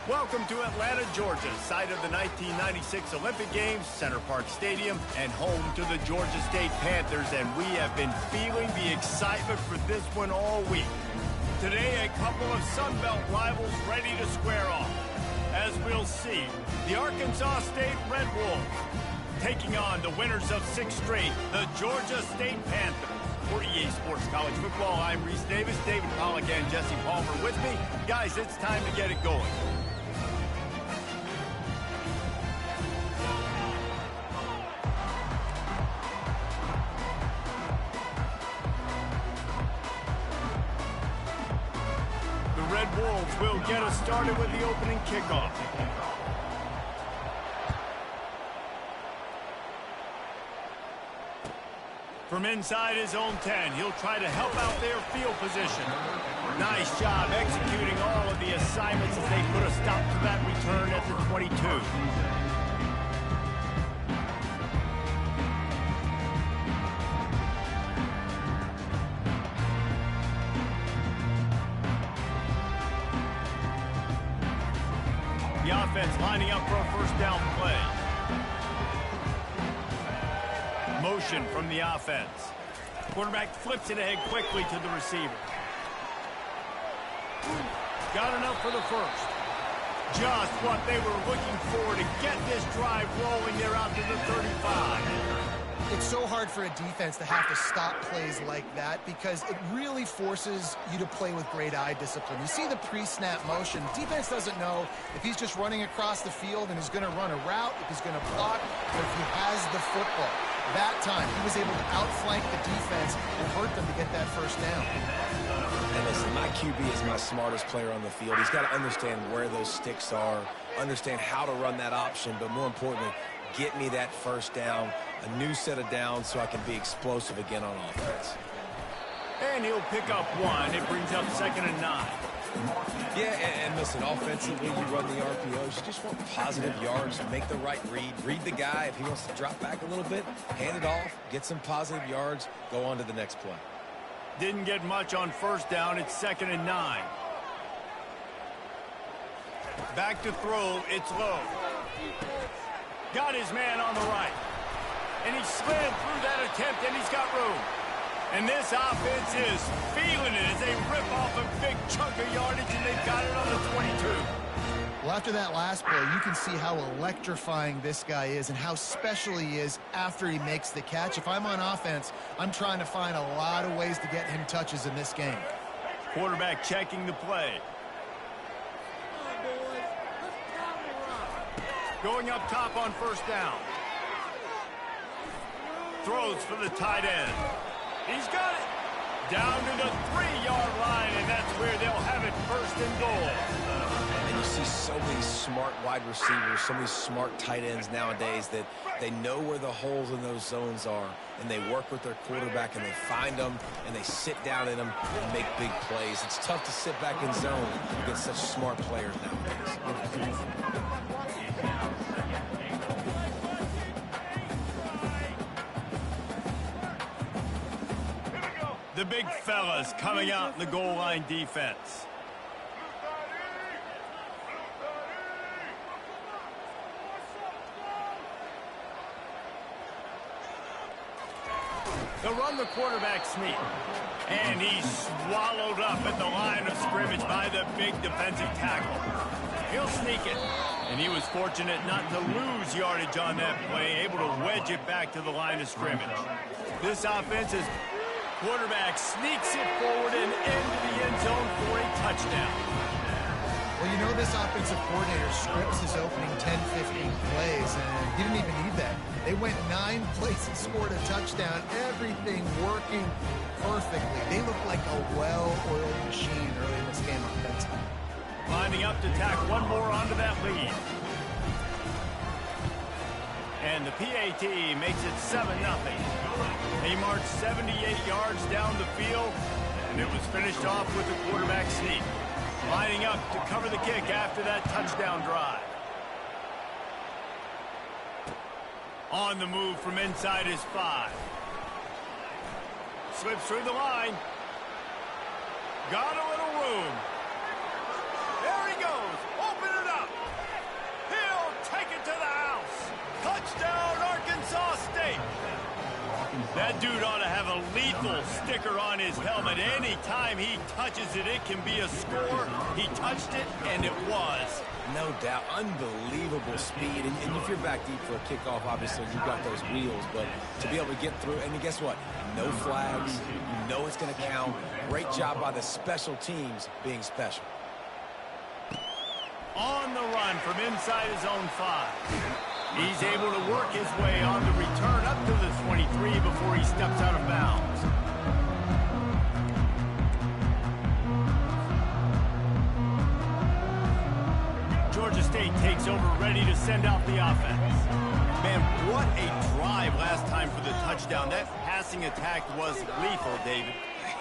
Welcome to Atlanta, Georgia, site of the 1996 Olympic Games, Center Park Stadium, and home to the Georgia State Panthers, and we have been feeling the excitement for this one all week. Today, a couple of Sun Belt rivals ready to square off. As we'll see, the Arkansas State Red Wolves taking on the winners of 6 straight, the Georgia State Panthers. For EA Sports College Football, I'm Reese Davis, David Pollack, and Jesse Palmer with me. Guys, it's time to get it going. The Red Wolves will get us started with the opening kickoff. From inside his own 10, he'll try to help out their field position. Nice job executing all of the assignments as they put a stop to that return at the 22. The offense lining up for a first down play. Motion from the offense. Quarterback flips it ahead quickly to the receiver. Got enough for the first. Just what they were looking for to get this drive rolling. They're out to the 35. It's so hard for a defense to have to stop plays like that because it really forces you to play with great eye discipline. You see the pre-snap motion. Defense doesn't know if he's just running across the field and is going to run a route, if he's going to block, or if he has the football. That time, he was able to outflank the defense and hurt them to get that first down. And listen, my QB is my smartest player on the field. He's got to understand where those sticks are, understand how to run that option, but more importantly, get me that first down, a new set of downs so I can be explosive again on offense. And he'll pick up 1. It brings up 2nd and 9. Yeah, and listen, offensively, you run the RPOs. You just want positive yards, make the right read. Read the guy. If he wants to drop back a little bit, hand it off, get some positive yards, go on to the next play. Didn't get much on first down. It's 2nd and 9. Back to throw. It's low. Got his man on the right. And he slid through that attempt, and he's got room. And this offense is feeling it as they rip off a big chunk of yardage, and they've got it on the 22. Well, after that last play, you can see how electrifying this guy is and how special he is after he makes the catch. If I'm on offense, I'm trying to find a lot of ways to get him touches in this game. Quarterback checking the play. Going up top on first down. Throws for the tight end. He's got it. Down to the 3-yard line, and that's where they'll have it, 1st and goal. And you see so many smart wide receivers, so many smart tight ends nowadays that they know where the holes in those zones are, and they work with their quarterback, and they find them, and they sit down in them and make big plays. It's tough to sit back in zone against such smart players nowadays. The big fellas coming out in the goal line defense. They'll run the quarterback sneak. And he's swallowed up at the line of scrimmage by the big defensive tackle. He'll sneak it. And he was fortunate not to lose yardage on that play, able to wedge it back to the line of scrimmage. This offense is... Quarterback sneaks it forward and into the end zone for a touchdown. Well, you know this offensive coordinator scripts his opening 10, 15 plays, and he didn't even need that. They went 9 plays and scored a touchdown, everything working perfectly. They look like a well-oiled machine early in this game offensively. Lining up to tack one more onto that lead. And the PAT makes it 7-0. He marched 78 yards down the field, and it was finished off with the quarterback sneak. Lining up to cover the kick after that touchdown drive. On the move from inside his 5. Slips through the line. Got a little room. There he goes. Open it up. take it to the house. Touchdown, Arkansas State. That dude ought to have a lethal sticker on his helmet. Anytime he touches it, it can be a score. He touched it, and it was. No doubt. Unbelievable speed. And if you're back deep for a kickoff, obviously you've got those wheels. But to be able to get through, and guess what? No flags. You know it's going to count. Great job by the special teams being special. On the run from inside his own 5. He's able to work his way on the return up to the 23 before he steps out of bounds. Georgia State takes over, ready to send out the offense. Man, what a drive last time for the touchdown. That passing attack was lethal, David.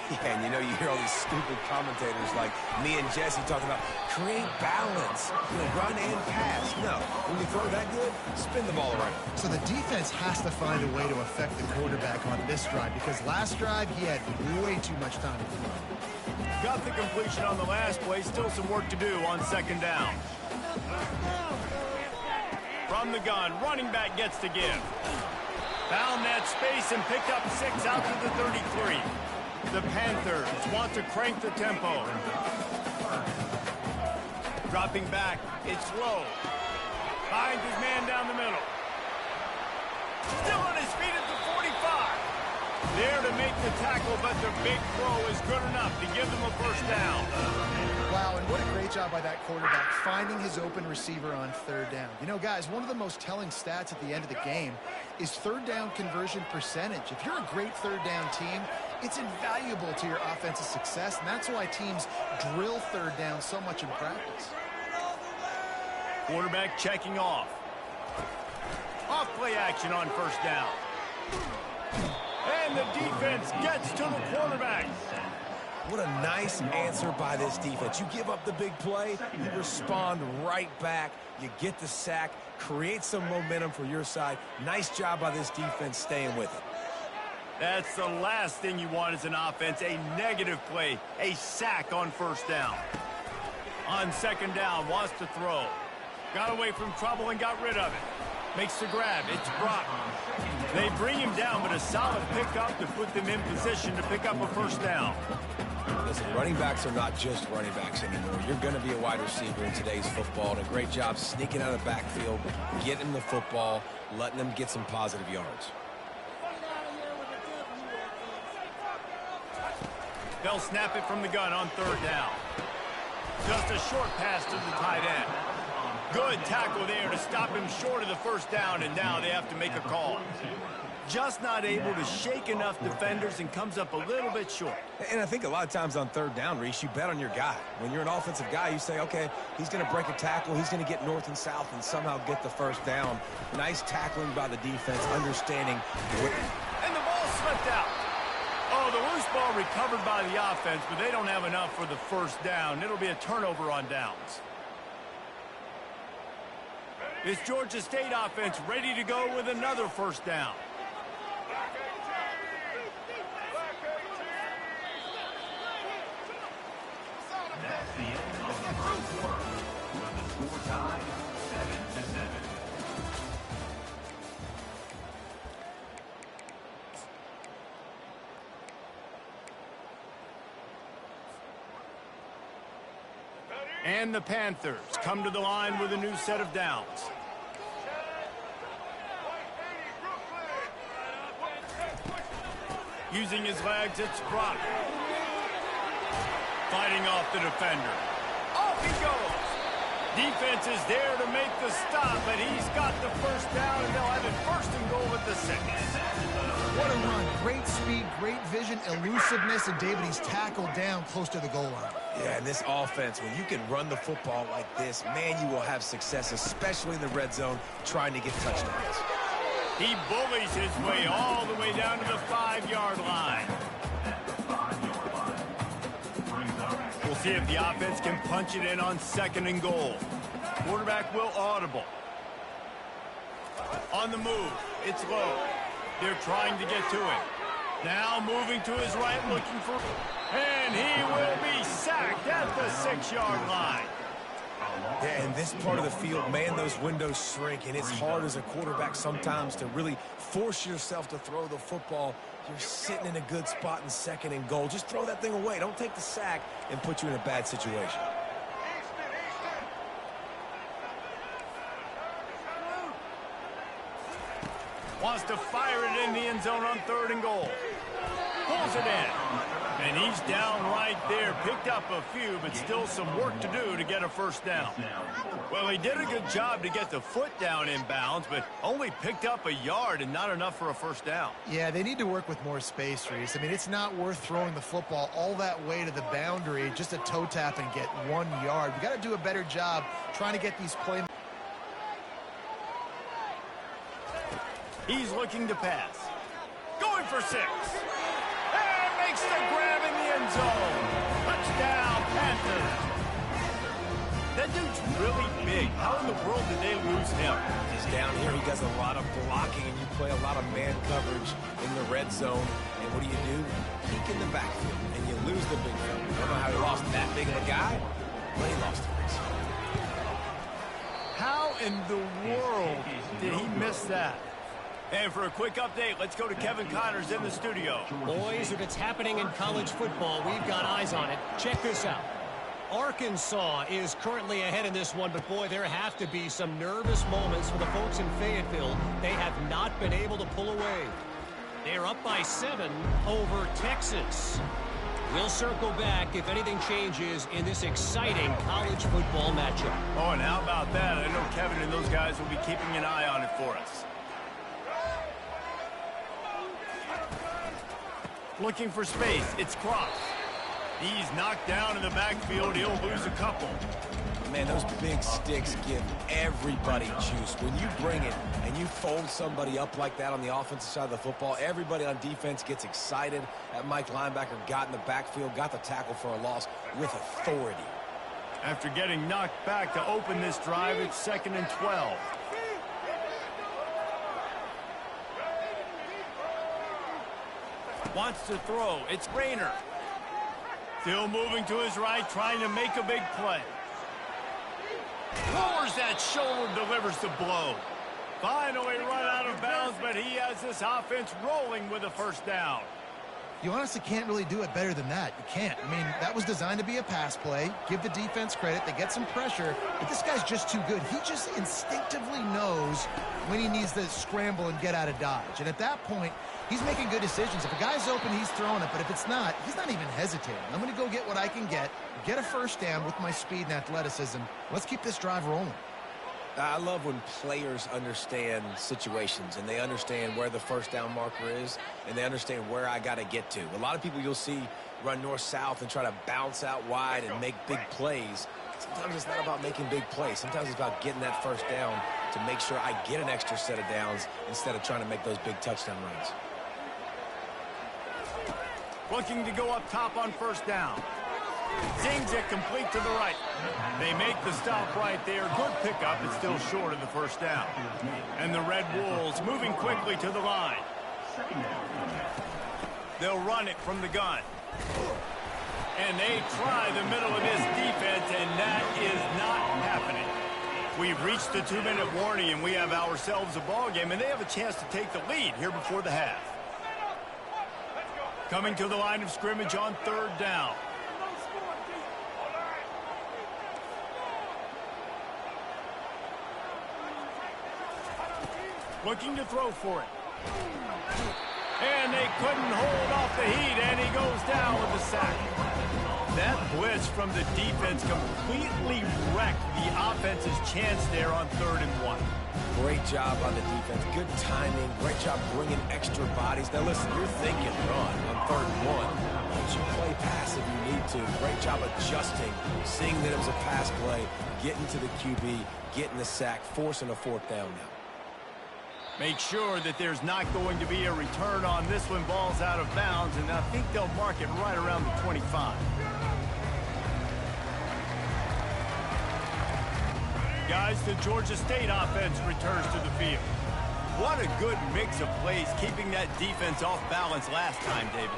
Yeah, and you hear all these stupid commentators like me and Jesse talking about create balance, run and pass. No, when you throw that good, spin the ball around. So the defense has to find a way to affect the quarterback on this drive, because last drive he had way too much time to throw. Got the completion on the last play. Still some work to do on second down. From the gun, running back gets to give. Found that space and picked up 6 out to the 33. The Panthers want to crank the tempo. Dropping back, it's low. Finds his man down the middle. Still on his feet at the 45. There to make the tackle, but the big throw is good enough to give them a first down. Wow, and what a great job by that quarterback finding his open receiver on third down. Guys, one of the most telling stats at the end of the game is third down conversion percentage. If you're a great third down team, it's invaluable to your offensive success, and that's why teams drill third down so much in practice. Quarterback checking off. Off play action on first down. And the defense gets to the quarterback. What a nice answer by this defense. You give up the big play, you respond right back, you get the sack, create some momentum for your side. Nice job by this defense staying with it. That's the last thing you want as an offense, a negative play, a sack on first down. On second down, wants to throw. Got away from trouble and got rid of it. Makes the grab. It's Brock. They bring him down, but a solid pickup to put them in position to pick up a first down. Listen, running backs are not just running backs anymore. You're going to be a wide receiver in today's football, and a great job sneaking out of the backfield, getting them the football, letting them get some positive yards. They'll snap it from the gun on third down. Just a short pass to the tight end. Good tackle there to stop him short of the first down, and now they have to make a call. Just not able to shake enough defenders and comes up a little bit short. And I think a lot of times on third down, Reese, you bet on your guy. When you're an offensive guy, you say, okay, he's going to break a tackle, he's going to get north and south and somehow get the first down. Nice tackling by the defense, understanding what... And the ball slipped out. Oh, the loose ball recovered by the offense, but they don't have enough for the first down. It'll be a turnover on downs. This Georgia State offense ready to go with another first down. That's the end of the first quarter, with the score tied 7-7. And the Panthers come to the line with a new set of downs. Using his legs, it's Brock. Fighting off the defender. Off he goes. Defense is there to make the stop, but he's got the first down, and they'll have it first and goal at the 6. What a run. Great speed, great vision, elusiveness, and David, he's tackled down close to the goal line. Yeah, and this offense, when you can run the football like this, man, you will have success, especially in the red zone, trying to get touchdowns. He bullies his way all the way down to the 5-yard line. We'll see if the offense can punch it in on second and goal. Quarterback will audible. On the move, it's low. They're trying to get to him. Now moving to his right, looking for... And he will be sacked at the 6-yard line. Yeah, in this part of the field, man, those windows shrink, and it's hard as a quarterback sometimes to really force yourself to throw the football. You're sitting in a good spot in second and goal. Just throw that thing away. Don't take the sack and put you in a bad situation. Wants to fire it in the end zone on 3rd and goal. Pulls it in. And he's down right there. Picked up a few, but still some work to do to get a first down. Well, he did a good job to get the foot down in bounds, but only picked up a yard and not enough for a first down. Yeah, they need to work with more space, Reese. I mean, it's not worth throwing the football all that way to the boundary just to toe tap and get 1 yard. We got to do a better job trying to get these play. He's looking to pass. Going for 6. And makes the grab in the end zone. Touchdown, Panthers. That dude's really big. How in the world did they lose him? He's down here. He does a lot of blocking, and you play a lot of man coverage in the red zone. And what do? Peek in the backfield, and you lose the big fella. I don't know how he lost that big of a guy, but he lost him. How in the world did he miss that? And for a quick update, let's go to Kevin Connors in the studio. Boys, if it's happening in college football, we've got eyes on it. Check this out. Arkansas is currently ahead in this one, but boy, there have to be some nervous moments for the folks in Fayetteville. They have not been able to pull away. They're up by 7 over Texas. We'll circle back if anything changes in this exciting college football matchup. Oh, and how about that? I know Kevin and those guys will be keeping an eye on it for us. Looking for space. It's Cross. He's knocked down in the backfield. He'll lose a couple. Man, those big sticks give everybody juice. When you bring it and you fold somebody up like that on the offensive side of the football, everybody on defense gets excited. That Mike linebacker got in the backfield, got the tackle for a loss with authority. After getting knocked back to open this drive, it's 2nd and 12. Wants to throw. It's Rayner. Still moving to his right, trying to make a big play. Lowers that shoulder, delivers the blow. Finally run out of bounds, but he has this offense rolling with a first down. You honestly can't really do it better than that. You can't. I mean, that was designed to be a pass play. Give the defense credit. They get some pressure, but this guy's just too good. He just instinctively knows when he needs to scramble and get out of dodge. And at that point, he's making good decisions. If a guy's open, he's throwing it, but if it's not, he's not even hesitating. I'm going to go get what I can get a first down with my speed and athleticism. Let's keep this drive rolling. I love when players understand situations and they understand where the first down marker is and they understand where I got to get to. A lot of people you'll see run north-south and try to bounce out wide and make big plays. Sometimes it's not about making big plays. Sometimes it's about getting that first down to make sure I get an extra set of downs instead of trying to make those big touchdown runs. Looking to go up top on first down. Zings it complete to the right. They make the stop right there. Good pickup, but still short of the first down. And the Red Wolves moving quickly to the line. They'll run it from the gun. And they try the middle of this defense, and that is not happening. We've reached the 2-minute warning, and we have ourselves a ball game, and they have a chance to take the lead here before the half. Coming to the line of scrimmage on 3rd down. Looking to throw for it. And they couldn't hold off the heat, and he goes down with the sack. That blitz from the defense completely wrecked the offense's chance there on 3rd and 1. Great job on the defense. Good timing. Great job bringing extra bodies. Now, listen, you're thinking run on 3rd and 1. But you play pass if you need to. Great job adjusting, seeing that it was a pass play, getting to the QB, getting the sack, forcing a 4th down now. Make sure that there's not going to be a return on this one. Ball's out of bounds, and I think they'll mark it right around the 25. Guys, the Georgia State offense returns to the field. What a good mix of plays, keeping that defense off balance last time, David.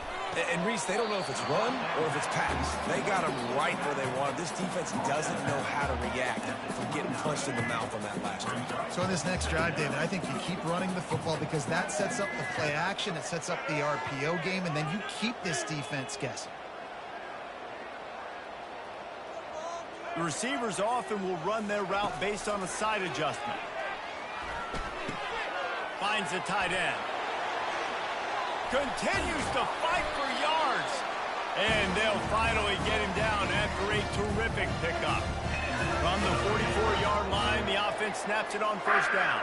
And Reese, they don't know if it's run or if it's pass. They got them right where they want them. This defense doesn't know how to react from getting punched in the mouth on that last drive. So in this next drive, David, I think you keep running the football because that sets up the play action, it sets up the RPO game, and then you keep this defense guessing. The receivers often will run their route based on a side adjustment. Finds the tight end. Continues to fight for yards. And they'll finally get him down after a terrific pickup. From the 44-yard line, the offense snaps it on first down.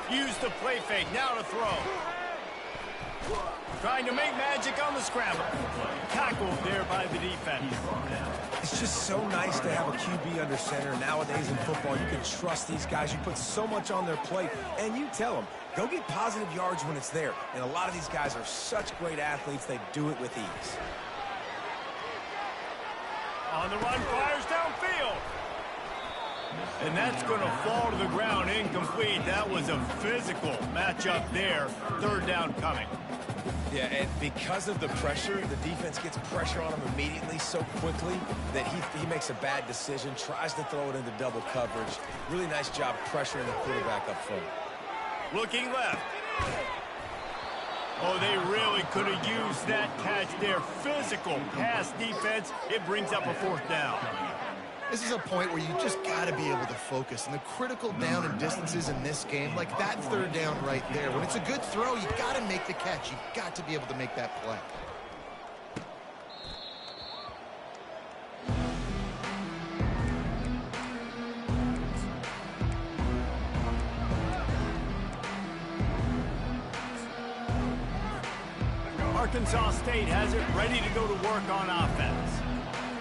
Use the play fake, now to throw. Trying to make magic on the scramble. Tackled there by the defense. It's just so nice to have a QB under center. Nowadays in football, you can trust these guys. You put so much on their plate, and you tell them, go get positive yards when it's there. And a lot of these guys are such great athletes, they do it with ease. On the run, fires downfield. And that's going to fall to the ground, incomplete. That was a physical matchup there. Third down coming. Yeah, and because of the pressure, the defense gets pressure on him immediately so quickly that he makes a bad decision, tries to throw it into double coverage. Really nice job pressuring the quarterback up front. Looking left. Oh, they really could have used that catch there. Physical pass defense. It brings up a fourth down. This is a point where you just got to be able to focus. And the critical down and distances in this game, like that third down right there, when it's a good throw, you got to make the catch. You got to be able to make that play. Arkansas State has it ready to go to work on offense.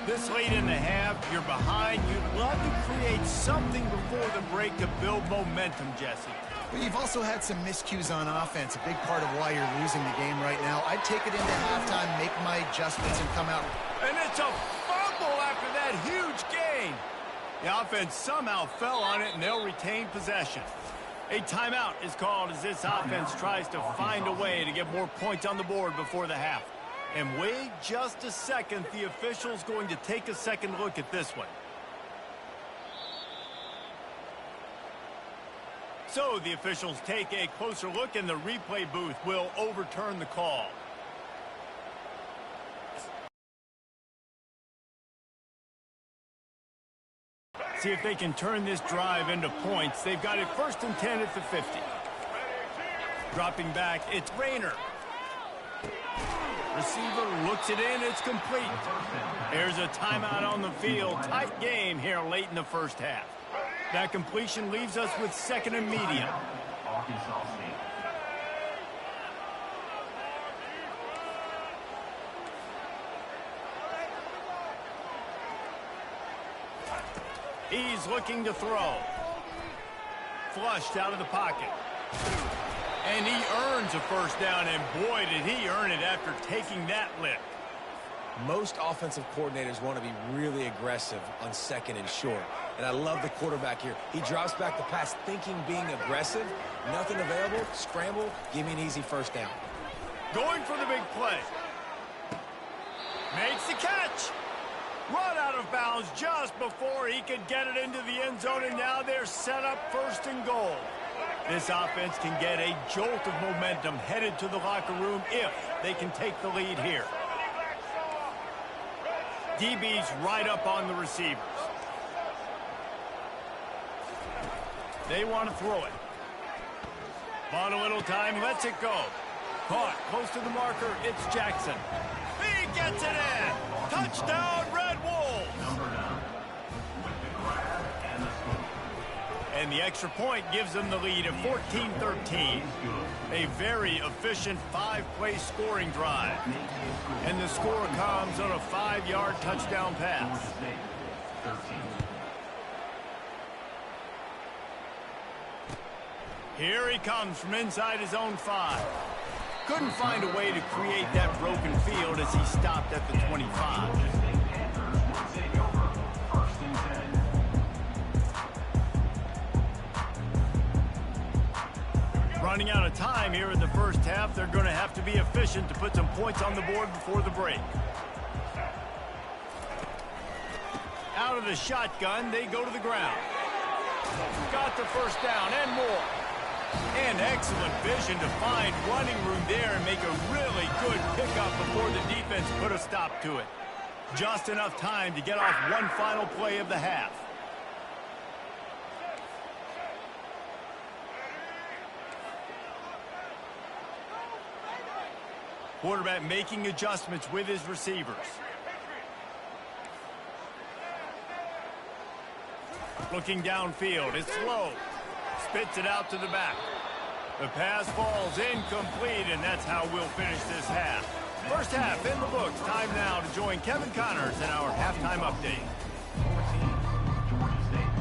This late in the half, you're behind. You'd love to create something before the break to build momentum, Jesse. But you've also had some miscues on offense, a big part of why you're losing the game right now. I'd take it into halftime, make my adjustments, and come out. And it's a fumble after that huge gain. The offense somehow fell on it, and they'll retain possession. A timeout is called as this offense tries to find a way to get more points on the board before the half. And wait just a second, the official's going to take a second look at this one. So the officials take a closer look, and the replay booth will overturn the call. See if they can turn this drive into points. They've got it 1st and 10 at the 50. Dropping back, it's Rayner. Receiver looks it in, it's complete. There's a timeout on the field. Tight game here late in the first half. That completion leaves us with 2nd and medium. He's looking to throw. Flushed out of the pocket. And he earns a first down, and boy, did he earn it after taking that lift. Most offensive coordinators want to be really aggressive on 2nd and short. And I love the quarterback here. He drops back the pass thinking being aggressive. Nothing available. Scramble. Give me an easy first down. Going for the big play. Makes the catch. Run out of bounds just before he could get it into the end zone, and now they're set up 1st and goal. This offense can get a jolt of momentum headed to the locker room if they can take the lead here. DB's right up on the receivers. They want to throw it. On a little time, lets it go. Caught close to the marker, it's Jackson. He gets it in. Touchdown, Red Wolves. And the extra point gives them the lead of 14-13. A very efficient 5-play scoring drive. And the score comes on a 5-yard touchdown pass. Here he comes from inside his own 5. Couldn't find a way to create that broken field as he stopped at the 25. Running out of time here in the first half. They're going to have to be efficient to put some points on the board before the break. Out of the shotgun, they go to the ground. Got the first down and more. And excellent vision to find running room there and make a really good pickup before the defense put a stop to it. Just enough time to get off one final play of the half. Quarterback making adjustments with his receivers. Looking downfield, it's low. Spits it out to the back. The pass falls incomplete, and that's how we'll finish this half. First half in the books. Time now to join Kevin Connors in our halftime update. 14, Georgia State.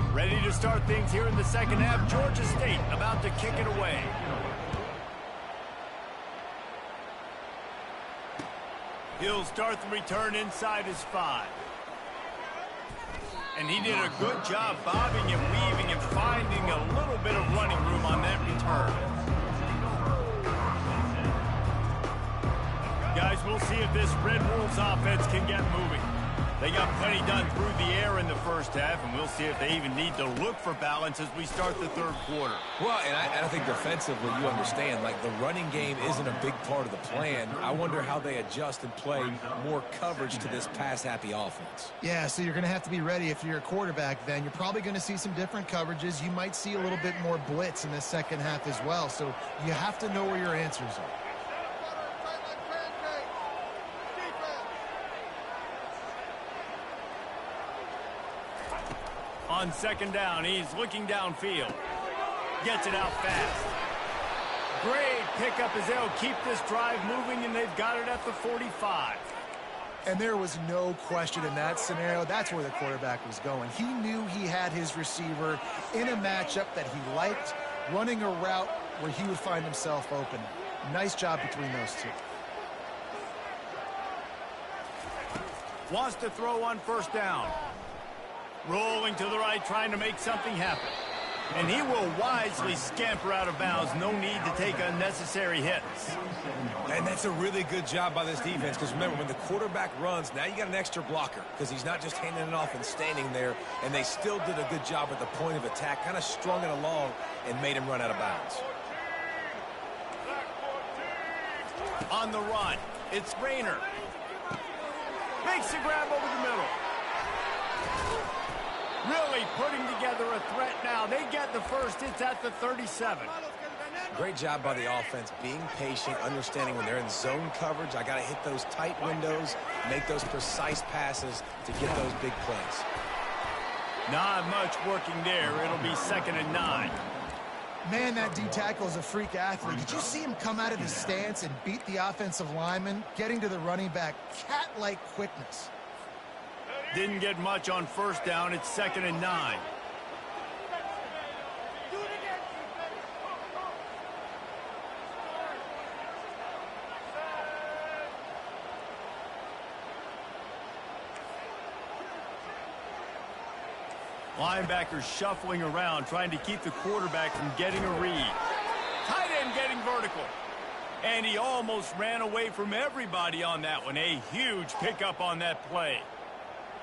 13. Ready to start things here in the second half. Georgia State about to kick it away. He'll start the return inside his 5. And he did a good job bobbing and weaving and finding a little bit of running room on that return. Guys, we'll see if this Red Wolves offense can get moving. They got plenty done through the air in the first half, and we'll see if they even need to look for balance as we start the third quarter. Well, and I think defensively, you understand, like the running game isn't a big part of the plan. I wonder how they adjust and play more coverage to this pass-happy offense. Yeah, so you're going to have to be ready if you're a quarterback then. You're probably going to see some different coverages. You might see a little bit more blitz in the second half as well, so you have to know where your answers are. On second down, he's looking downfield. Gets it out fast. Great pickup as they'll keep this drive moving, and they've got it at the 45. And there was no question in that scenario. That's where the quarterback was going. He knew he had his receiver in a matchup that he liked, running a route where he would find himself open. Nice job between those two. Wants to throw on first down. Rolling to the right, trying to make something happen. And he will wisely scamper out of bounds. No need to take unnecessary hits. And that's a really good job by this defense, because remember, when the quarterback runs, now you got an extra blocker, because he's not just handing it off and standing there, and they still did a good job at the point of attack, kind of strung it along and made him run out of bounds. On the run, it's Rayner. Makes the grab over the middle. Really putting together a threat now. They get the first. It's at the 37. Great job by the offense, being patient, understanding when they're in zone coverage, I got to hit those tight windows, make those precise passes to get those big plays. Not much working there. It'll be 2nd and 9. Man, that D-tackle is a freak athlete. Did you see him come out of his stance and beat the offensive lineman, getting to the running back? Cat-like quickness. Didn't get much on first down. It's 2nd and 9. Linebackers shuffling around, trying to keep the quarterback from getting a read. Tight end getting vertical. And he almost ran away from everybody on that one. A huge pickup on that play.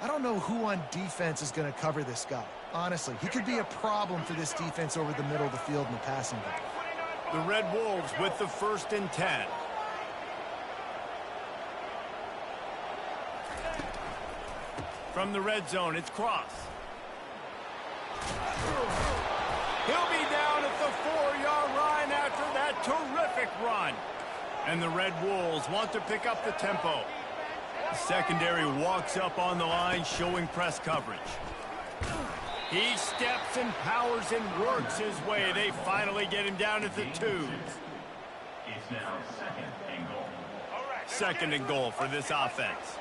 I don't know who on defense is going to cover this guy. Honestly, he could be a problem for this defense over the middle of the field in the passing game. The Red Wolves with the 1st and 10. From the red zone, it's Cross. He'll be down at the 4-yard line after that terrific run. And the Red Wolves want to pick up the tempo. The secondary walks up on the line, showing press coverage. He steps and powers and works his way. They finally get him down at the 2. It's now 2nd and goal. 2nd and goal for this offense.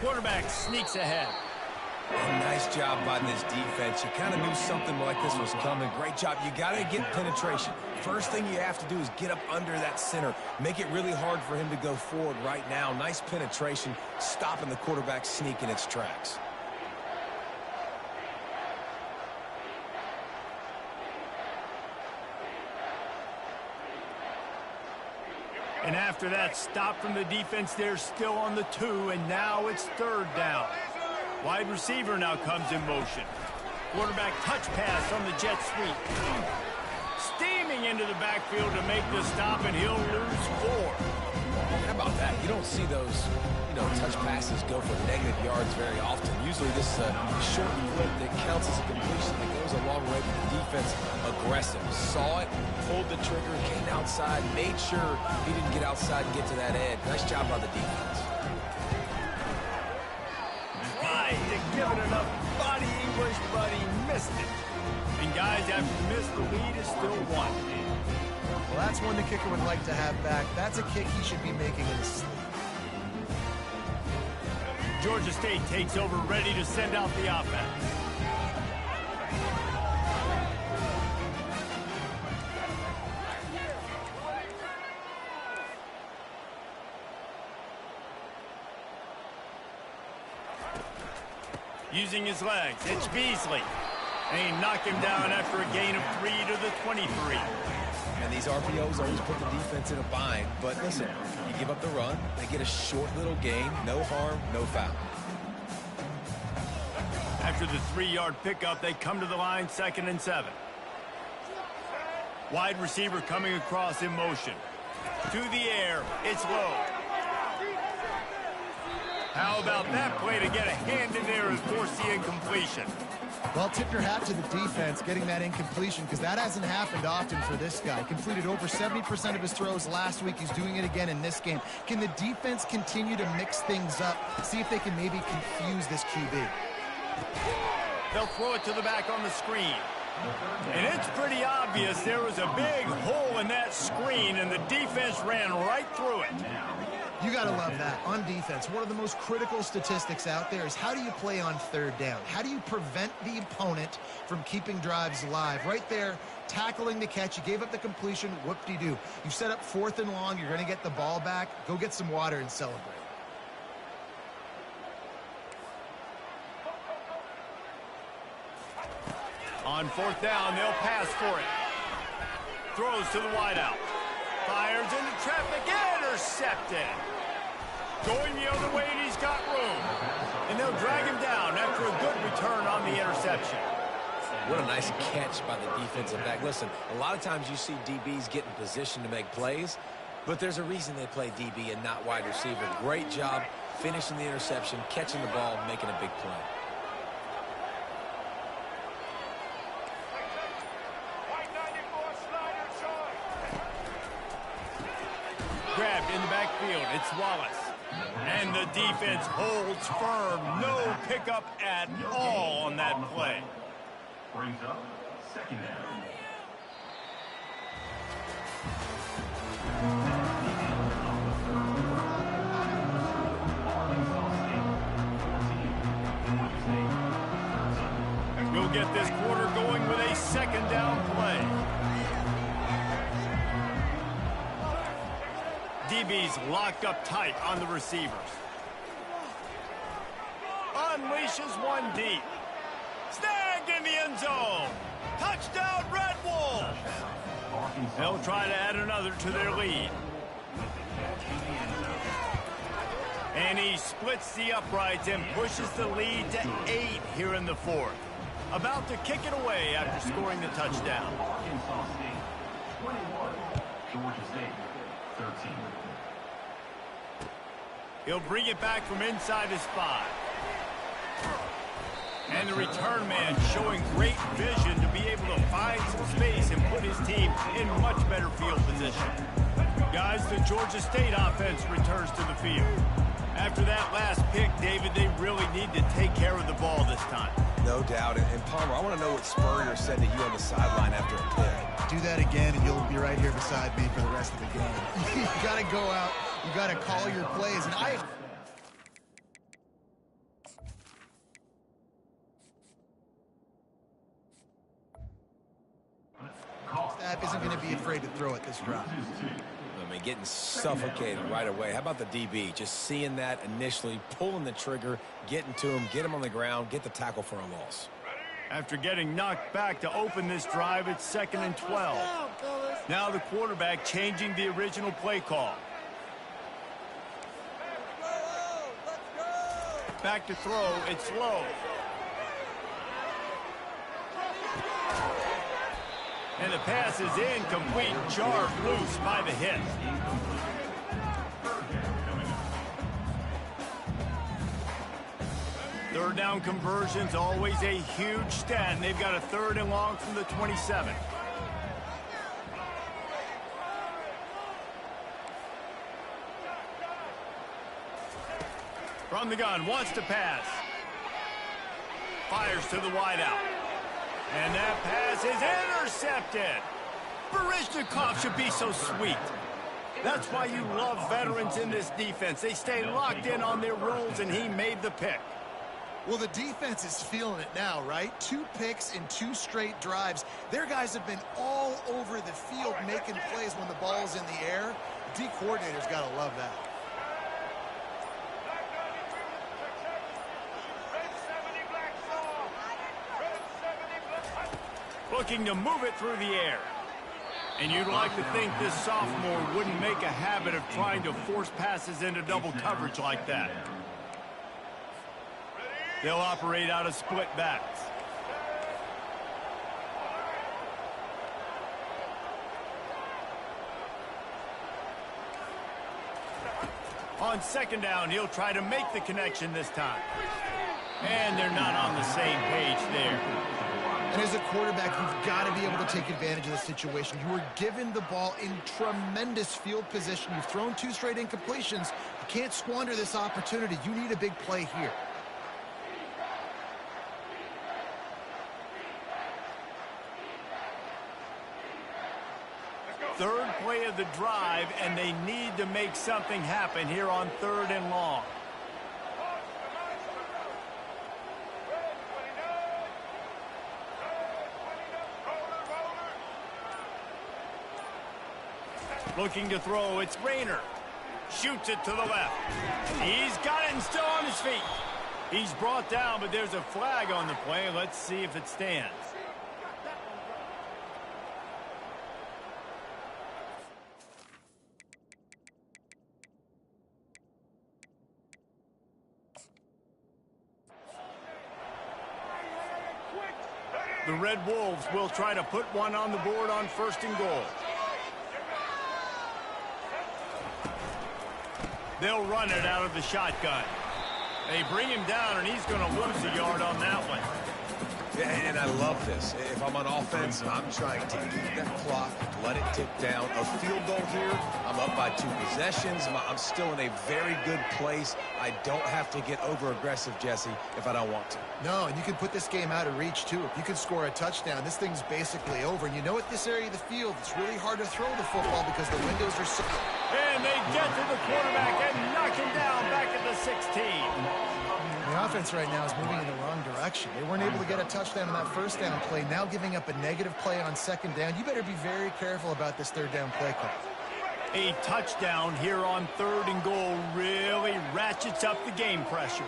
Quarterback sneaks ahead. And nice job by this defense. You kind of knew something like this was coming. Great job. You got to get penetration. First thing you have to do is get up under that center. Make it really hard for him to go forward right now. Nice penetration, stopping the quarterback sneak in its tracks. And after that stop from the defense, they're still on the 2, and now it's 3rd down. Wide receiver now comes in motion. Quarterback touch pass on the jet sweep. Steaming into the backfield to make the stop, and he'll lose 4. How about that? You don't see those, touch passes go for negative yards very often. Usually this is a short clip that counts as a completion that goes a long way with the defense. Aggressive. Saw it, pulled the trigger, came outside, made sure he didn't get outside and get to that edge. Nice job by the defense. Tried to give it enough body English, but he missed it. And guys, after you miss, the lead is still 1. Well, that's one the kicker would like to have back. That's a kick he should be making in his sleep. Georgia State takes over, ready to send out the offense. Using his legs, it's Beasley. And he knocked him down after a gain of 3 to the 23. And these RPOs always put the defense in a bind. But listen, you give up the run, they get a short little gain, no harm, no foul. After the 3-yard pickup, they come to the line, 2nd and 7. Wide receiver coming across in motion. To the air, it's low. How about that play to get a hand in there and force the incompletion? Well, tip your hat to the defense getting that incompletion, because that hasn't happened often for this guy. Completed over 70% of his throws last week. He's doing it again in this game. Can the defense continue to mix things up? See if they can maybe confuse this QB. They'll throw it to the back on the screen. And it's pretty obvious there was a big hole in that screen, and the defense ran right through it. You got to love that. On defense, one of the most critical statistics out there is how do you play on 3rd down? How do you prevent the opponent from keeping drives alive? Right there, tackling the catch. You gave up the completion. Whoop-de-doo. You set up 4th and long. You're going to get the ball back. Go get some water and celebrate. On 4th down, they'll pass for it. Throws to the wideout. Fires into traffic. Intercepted. Going the other way, and he's got room. And they'll drag him down after a good return on the interception. What a nice catch by the defensive back. Listen, a lot of times you see DBs get in position to make plays, but there's a reason they play DB and not wide receiver. Great job finishing the interception, catching the ball, making a big play. Grabbed in the backfield. It's Wallace. And the defense holds firm. No pickup at all on that play. Brings up 2nd down. We'll get this quarter going with a 2nd down play. DB's locked up tight on the receivers. Unleashes one deep. Snagged in the end zone. Touchdown, Red Wolves. They'll try to add another to their lead. And he splits the uprights and pushes the lead to 8 here in the 4th. About to kick it away after scoring the touchdown. Arkansas State 21, Georgia State 13. He'll bring it back from inside his 5. And the return man showing great vision to be able to find some space and put his team in much better field position. Guys, the Georgia State offense returns to the field. After that last pick, David, they really need to take care of the ball this time. No doubt. And Palmer, I want to know what Spurrier said to you on the sideline after a pick. Do that again, and you'll be right here beside me for the rest of the game. You got to go out. You got to call your plays. And isn't going to be afraid to throw it this drive. I mean, getting suffocated right away. How about the DB? Just seeing that initially, pulling the trigger, getting to him, get him on the ground, get the tackle for a loss. After getting knocked back to open this drive, it's 2nd and 12. Now the quarterback changing the original play call. Back to throw, it's low. And the pass is incomplete, jarred loose by the hit. Third down conversions, always a huge stat, and they've got a 3rd and long from the 27. From the gun, wants to pass. Fires to the wideout. And that pass is intercepted. Barishnikov should be so sweet. That's why you love veterans in this defense. They stay locked in on their rules, and he made the pick. Well, the defense is feeling it now, right? 2 picks in 2 straight drives. Their guys have been all over the field making plays when the ball's in the air. D coordinator's got to love that. Looking to move it through the air. And you'd like to think this sophomore wouldn't make a habit of trying to force passes into double coverage like that. They'll operate out of split backs. On 2nd down, he'll try to make the connection this time. And they're not on the same page there. And as a quarterback, you've got to be able to take advantage of the situation. You were given the ball in tremendous field position. You've thrown 2 straight incompletions. You can't squander this opportunity. You need a big play here. Third play of the drive, and they need to make something happen here on 3rd and long. Looking to throw, it's Rayner. Shoots it to the left. He's got it and still on his feet. He's brought down, but there's a flag on the play. Let's see if it stands. The Red Wolves will try to put one on the board on 1st and goal. They'll run it out of the shotgun. They bring him down, and he's going to lose a yard on that one. Yeah, and I love this. If I'm on offense, I'm trying to eat that clock, let it tick down. A field goal here, I'm up by 2 possessions. I'm still in a very good place. I don't have to get over-aggressive, Jesse, if I don't want to. No, and you can put this game out of reach, too. If you can score a touchdown, this thing's basically over. And you know, at this area of the field, it's really hard to throw the football because the windows are so... And they get to the quarterback and knock him down back at the 16. The offense right now is moving in the wrong direction. They weren't able to get a touchdown on that 1st down play. Now giving up a negative play on 2nd down. You better be very careful about this 3rd down play call. A touchdown here on 3rd and goal really ratchets up the game pressure.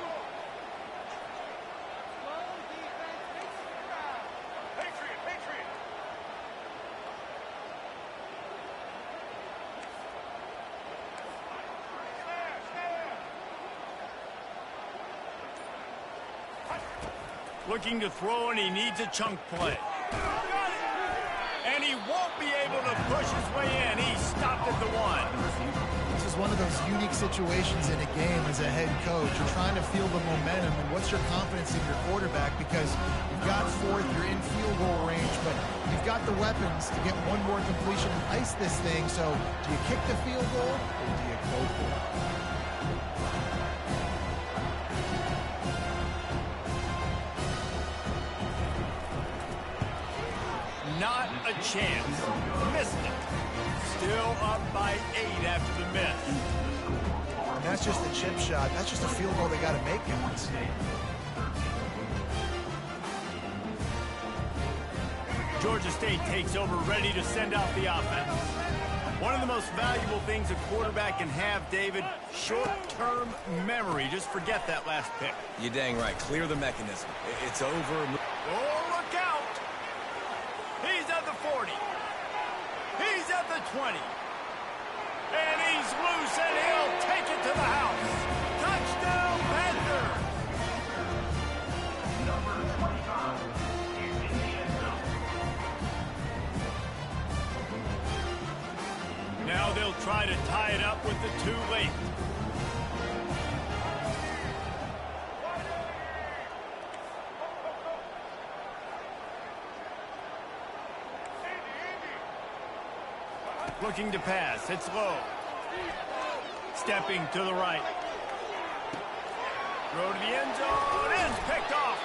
Looking to throw, and he needs a chunk play. And he won't be able to push his way in. He stopped at the 1. This is one of those unique situations in a game as a head coach. You're trying to feel the momentum, and what's your confidence in your quarterback? Because you've got 4th, you're in field goal range, but you've got the weapons to get one more completion and ice this thing. So do you kick the field goal, or do you go for it? Not a chance. Missed it. Still up by 8 after the miss. And that's just a chip shot. That's just a field goal they got to make, guys. Georgia State takes over, ready to send out the offense. One of the most valuable things a quarterback can have, David, short-term memory. Just forget that last pick. You're dang right. Clear the mechanism. It's over. Oh, look out! He's at the 40. He's at the 20. And he's loose, and he'll take it to the house. Touchdown, Panther! Number 25 is in the end zone. Now they'll try to tie it up with the two late. Looking to pass. It's low. Stepping to the right. Throw to the end zone. It's picked off.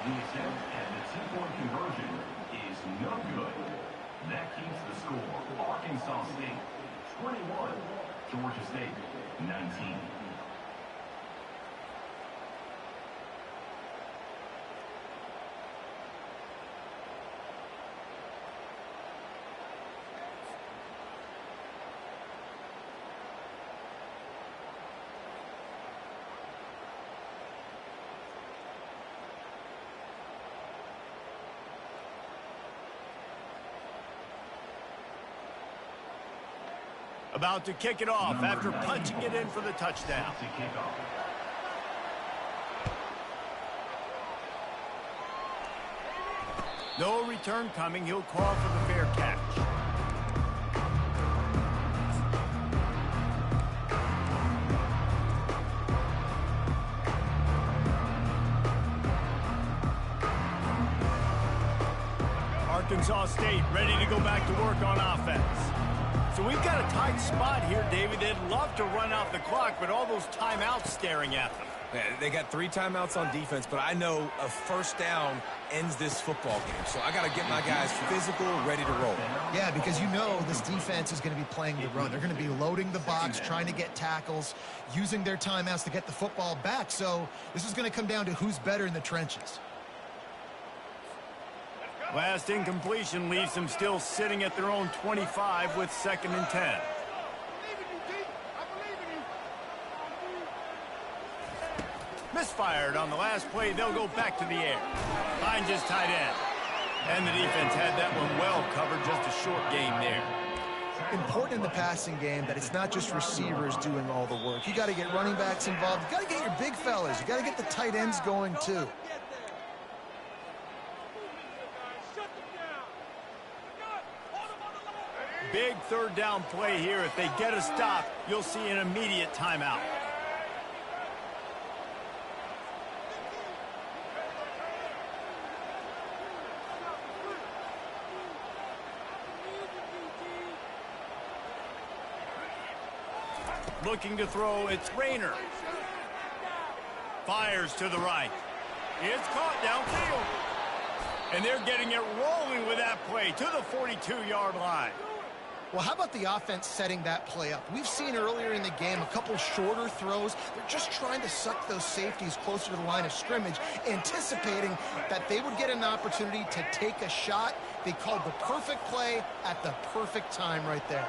The attempt at the two-point conversion is no good. That keeps the score. Arkansas State 21, Georgia State 19. About to kick it off after punching it in for the touchdown. To kick off. No return coming. He'll call for the fair catch. Arkansas State ready to go back to work on offense. So we've got a tight spot here, David. They'd love to run out the clock, but all those timeouts staring at them. Yeah, they got 3 timeouts on defense, but I know a first down ends this football game. So I got to get my guys physical, ready to roll. Yeah, because you know this defense is going to be playing the run. They're going to be loading the box, trying to get tackles, using their timeouts to get the football back. So this is going to come down to who's better in the trenches. Last incompletion leaves them still sitting at their own 25 with 2nd and 10. Misfired on the last play. They'll go back to the air. Finds his tight end. And the defense had that one well covered. Just a short game there. Important in the passing game that it's not just receivers doing all the work. You got to get running backs involved. You got to get your big fellas. You got to get the tight ends going too. Big 3rd down play here. If they get a stop, you'll see an immediate timeout. Looking to throw, it's Rayner. Fires to the right. It's caught downfield. And they're getting it rolling with that play to the 42-yard line. Well, how about the offense setting that play up? We've seen earlier in the game a couple shorter throws. They're just trying to suck those safeties closer to the line of scrimmage, anticipating that they would get an opportunity to take a shot. They called the perfect play at the perfect time right there.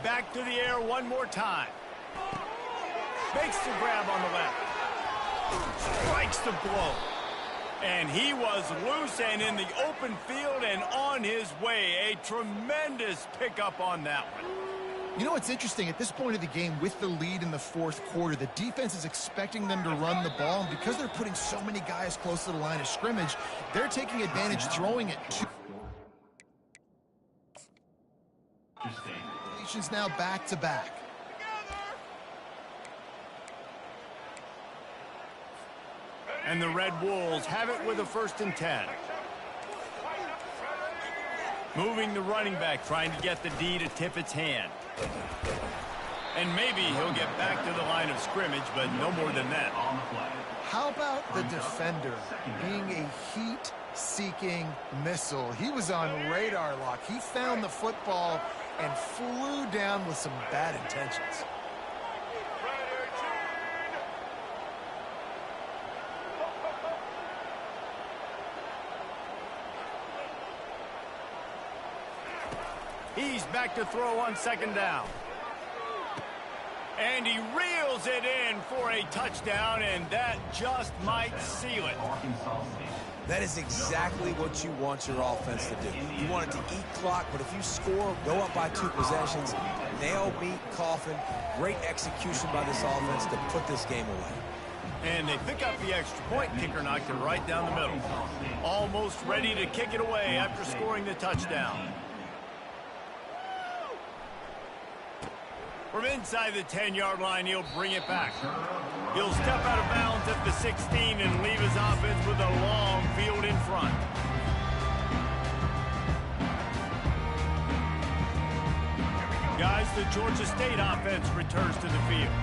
Back to the air one more time. Makes the grab on the left. Strikes the blow. And he was loose and in the open field and on his way. A tremendous pickup on that one. You know what's interesting? At this point of the game, with the lead in the 4th quarter, the defense is expecting them to run the ball. And because they're putting so many guys close to the line of scrimmage, they're taking advantage, throwing it to... now back-to-back. And the Red Wolves have it with a 1st and 10. Moving the running back, trying to get the D to tip its hand. And maybe he'll get back to the line of scrimmage, but no more than that. How How about the defender being a heat-seeking missile? He was on radar lock. He found the football and flew down with some bad intentions. He's back to throw on second down. And he reels it in for a touchdown, and that just might seal it. That is exactly what you want your offense to do. You want it to eat clock, but if you score, go up by 2 possessions, nail, beat, coffin, great execution by this offense to put this game away. And they pick up the extra point. Kicker knocked it right down the middle. Almost ready to kick it away after scoring the touchdown. From inside the 10-yard line, he'll bring it back. He'll step out of bounds at the 16 and leave his offense with a long field in front. Guys, the Georgia State offense returns to the field.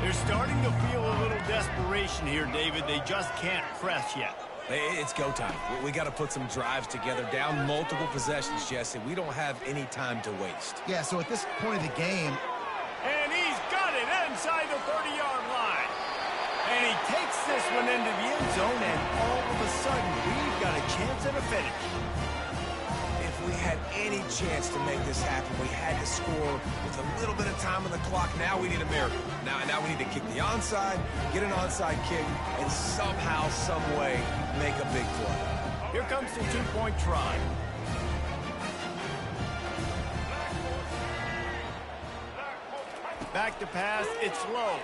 They're starting to feel a little desperation here, David. They just can't press yet. It's go time. We got to put some drives together, down multiple possessions, Jesse. We don't have any time to waste. Yeah, so at this point of the game, and he's got it inside the 30-yard line. And he takes this one into the end zone, and all of a sudden, we've got a chance at a finish. If we had any chance to make this happen, we had to score with a little bit of time on the clock. Now we need a miracle. Now we need to kick the onside, get an onside kick, and somehow, some way, make a big play. Here comes the 2-point try. Back to pass, it's low.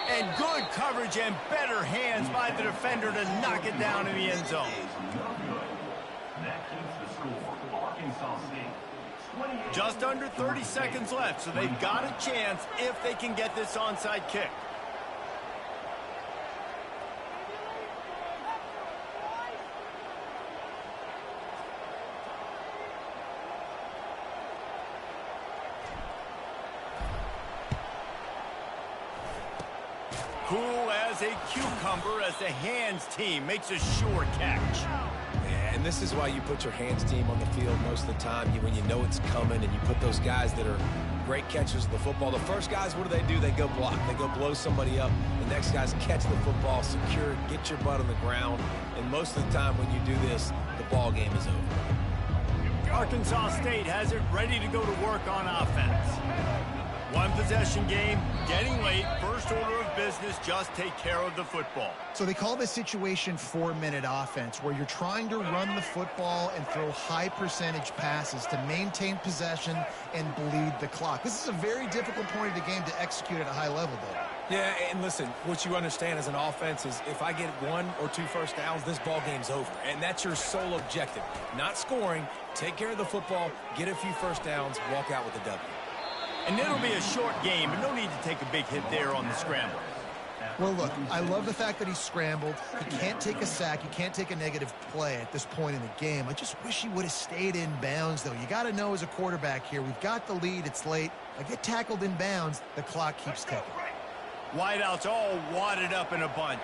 And good coverage and better hands by the defender to knock it down in the end zone. That keeps the score. Arkansas State. Just under 30 seconds left, so they've got a chance if they can get this onside kick. Cool as a cucumber as the hands team makes a sure catch. Yeah, and this is why you put your hands team on the field most of the time when you know it's coming, and you put those guys that are great catchers of the football. The first guys, what do? They go block. They go blow somebody up. The next guys catch the football, secure it, get your butt on the ground. And most of the time when you do this, the ball game is over. Arkansas State has it ready to go to work on offense. One possession game, getting late, first order of business, just take care of the football. So they call this situation 4-minute offense, where you're trying to run the football and throw high percentage passes to maintain possession and bleed the clock. This is a very difficult point of the game to execute at a high level, though. Yeah, and listen, what you understand as an offense is if I get 1 or 2 first downs, this ball game's over. And that's your sole objective. Not scoring, take care of the football, get a few first downs, walk out with a W. And it'll be a short game, but no need to take a big hit there on the scramble. Well, look, I love the fact that he scrambled. He can't take a sack. He can't take a negative play at this point in the game. I just wish he would have stayed in bounds, though. You got to know as a quarterback here, we've got the lead. It's late. I get tackled in bounds, the clock keeps ticking. Wideouts all wadded up in a bunch.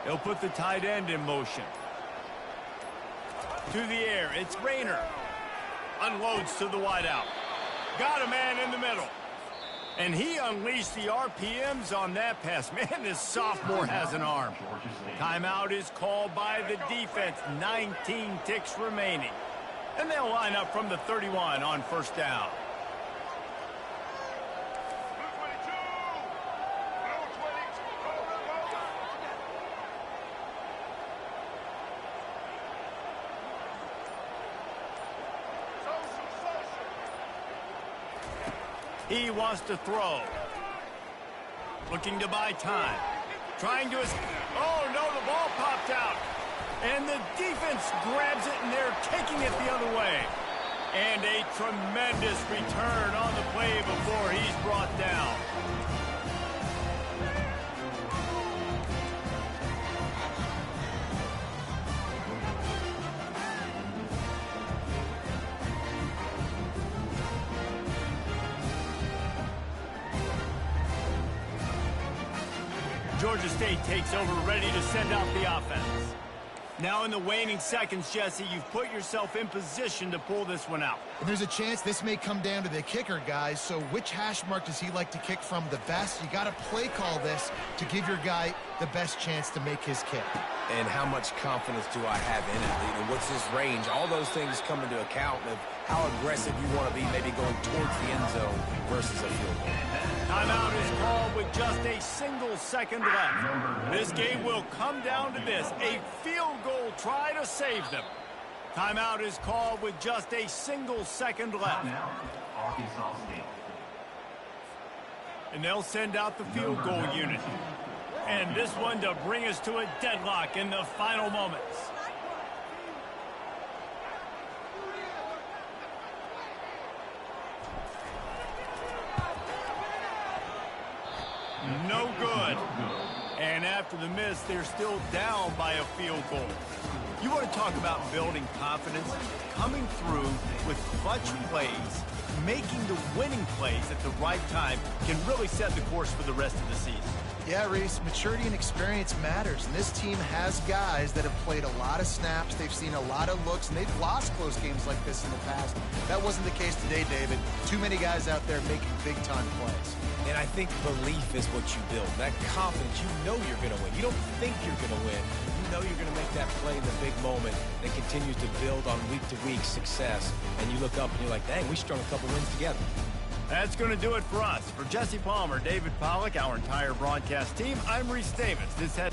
They'll put the tight end in motion. To the air, it's Rayner. Unloads to the wideout. Got a man in the middle. And he unleashed the RPMs on that pass. Man, this sophomore has an arm. Timeout is called by the defense. 19 ticks remaining. And they'll line up from the 31 on first down. He wants to throw. Looking to buy time. Trying to... Oh, no, the ball popped out. And the defense grabs it, and they're taking it the other way. And a tremendous return on the play before he's brought down. Georgia State takes over, ready to send out the offense. Now in the waning seconds, Jesse, you've put yourself in position to pull this one out. And there's a chance this may come down to the kicker, guys. So which hash mark does he like to kick from the best? You got to play call this to give your guy the best chance to make his kick. And how much confidence do I have in it? You know, what's his range? All those things come into account of how aggressive you want to be, maybe going towards the end zone versus a field goal. Timeout is called with just a single second left. This game will come down to this, a field goal try to save them. Timeout is called with just a single second left. Arkansas State. And they'll send out the field goal unit. And this one to bring us to a deadlock in the final moments. No good. And after the miss, they're still down by a field goal. You want to talk about building confidence? Coming through with clutch plays, making the winning plays at the right time can really set the course for the rest of the season. Yeah, Reese, maturity and experience matters, and this team has guys that have played a lot of snaps, they've seen a lot of looks, and they've lost close games like this in the past. That wasn't the case today, David. Too many guys out there making big-time plays. And I think belief is what you build. That confidence, you know you're going to win. You don't think you're going to win. You know you're going to make that play in the big moment that continues to build on week-to-week success. And you look up and you're like, dang, we strung a couple wins together. That's going to do it for us. For Jesse Palmer, David Pollack, our entire broadcast team, I'm Reese Davis. This has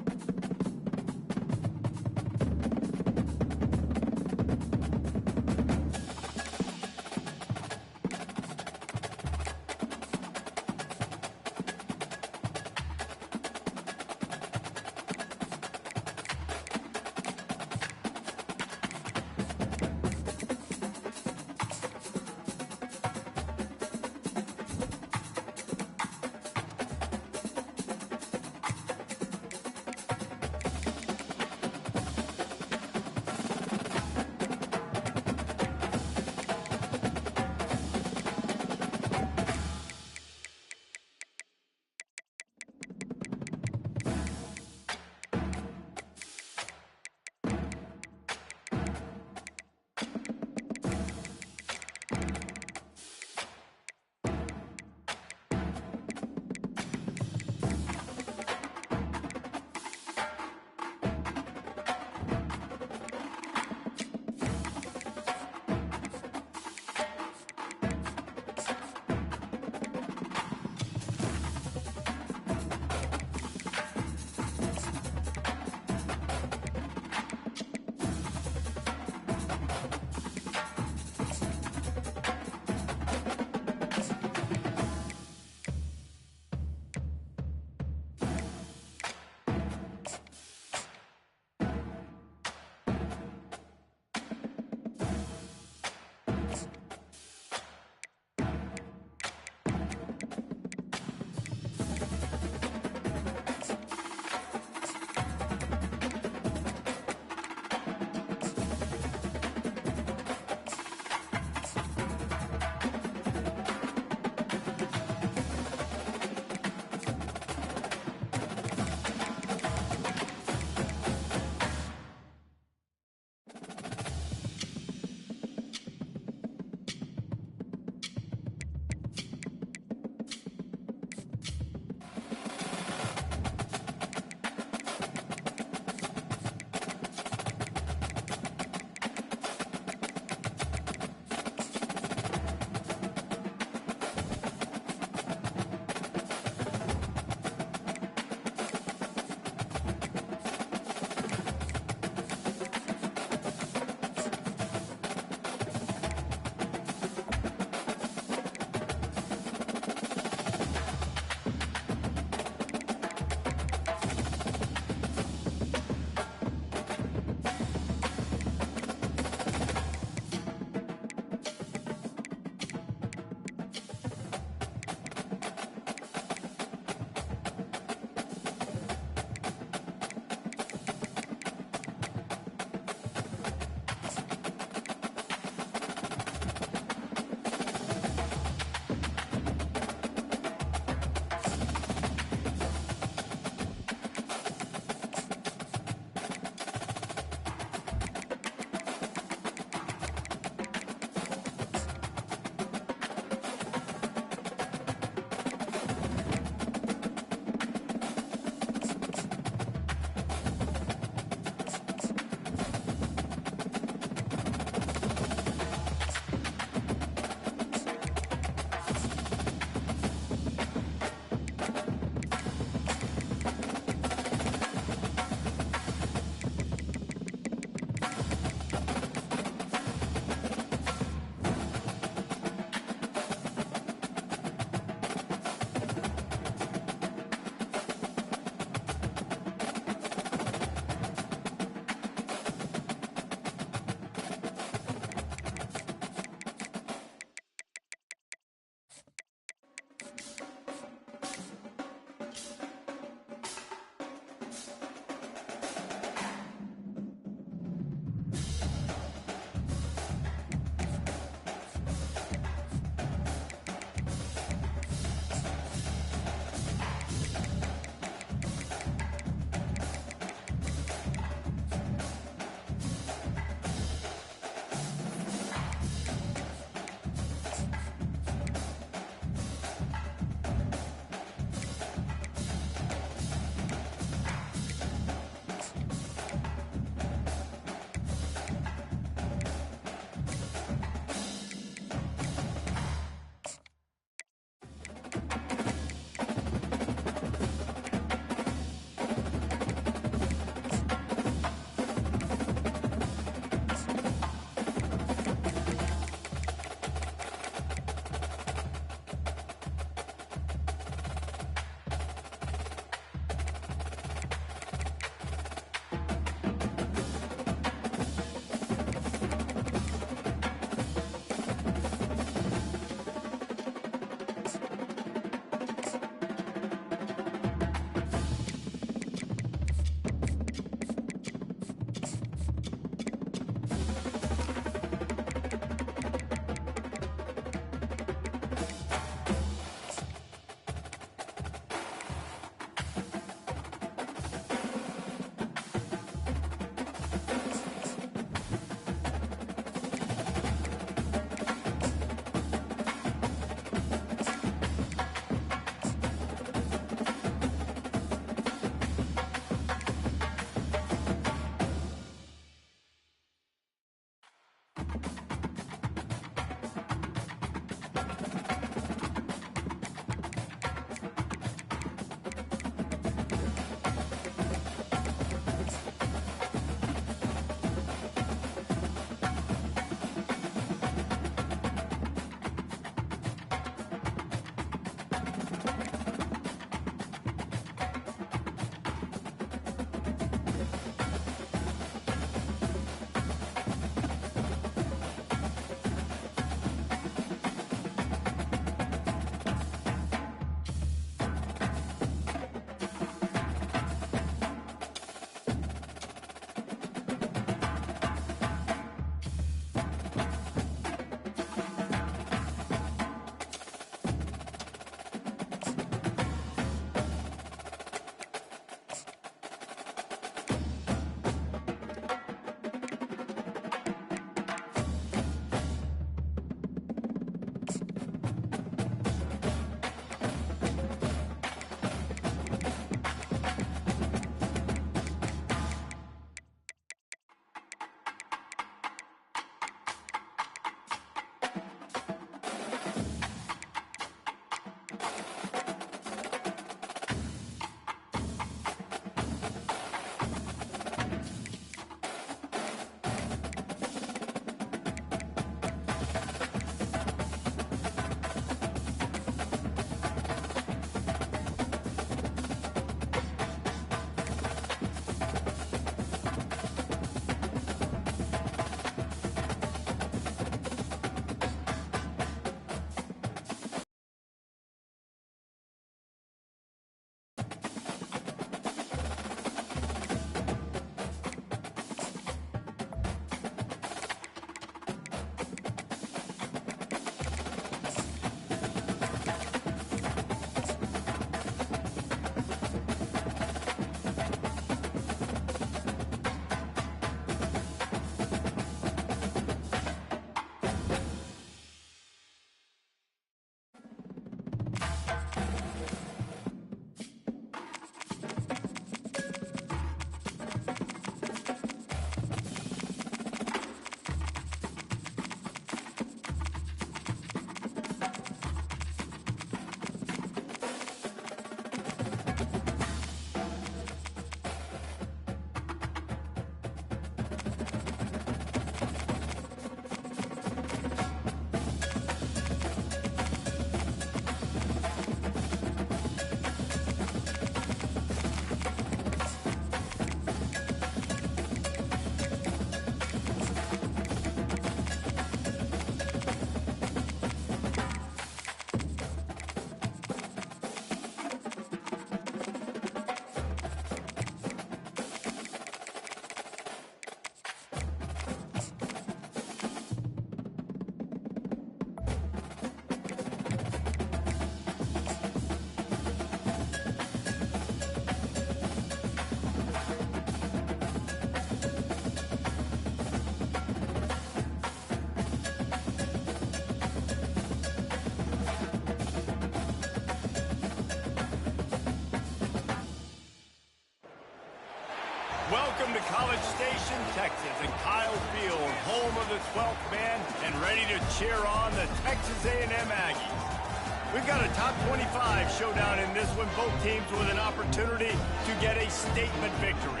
Welcome to College Station, Texas, and Kyle Field, home of the 12th man, and ready to cheer on the Texas A&M Aggies. We've got a top 25 showdown in this one, both teams with an opportunity to get a statement victory.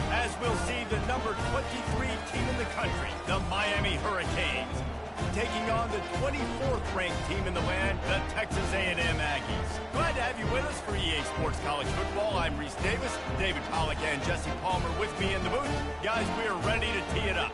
As we'll see the number 23 team in the country, the Miami Hurricanes, taking on the 24th ranked team in the land, the Texas A&M Aggies. Glad to have you with us for EA Sports College Football. I'm Reese Davis, David Pollack and Jesse Palmer with me in the booth. Guys, we are ready to tee it up.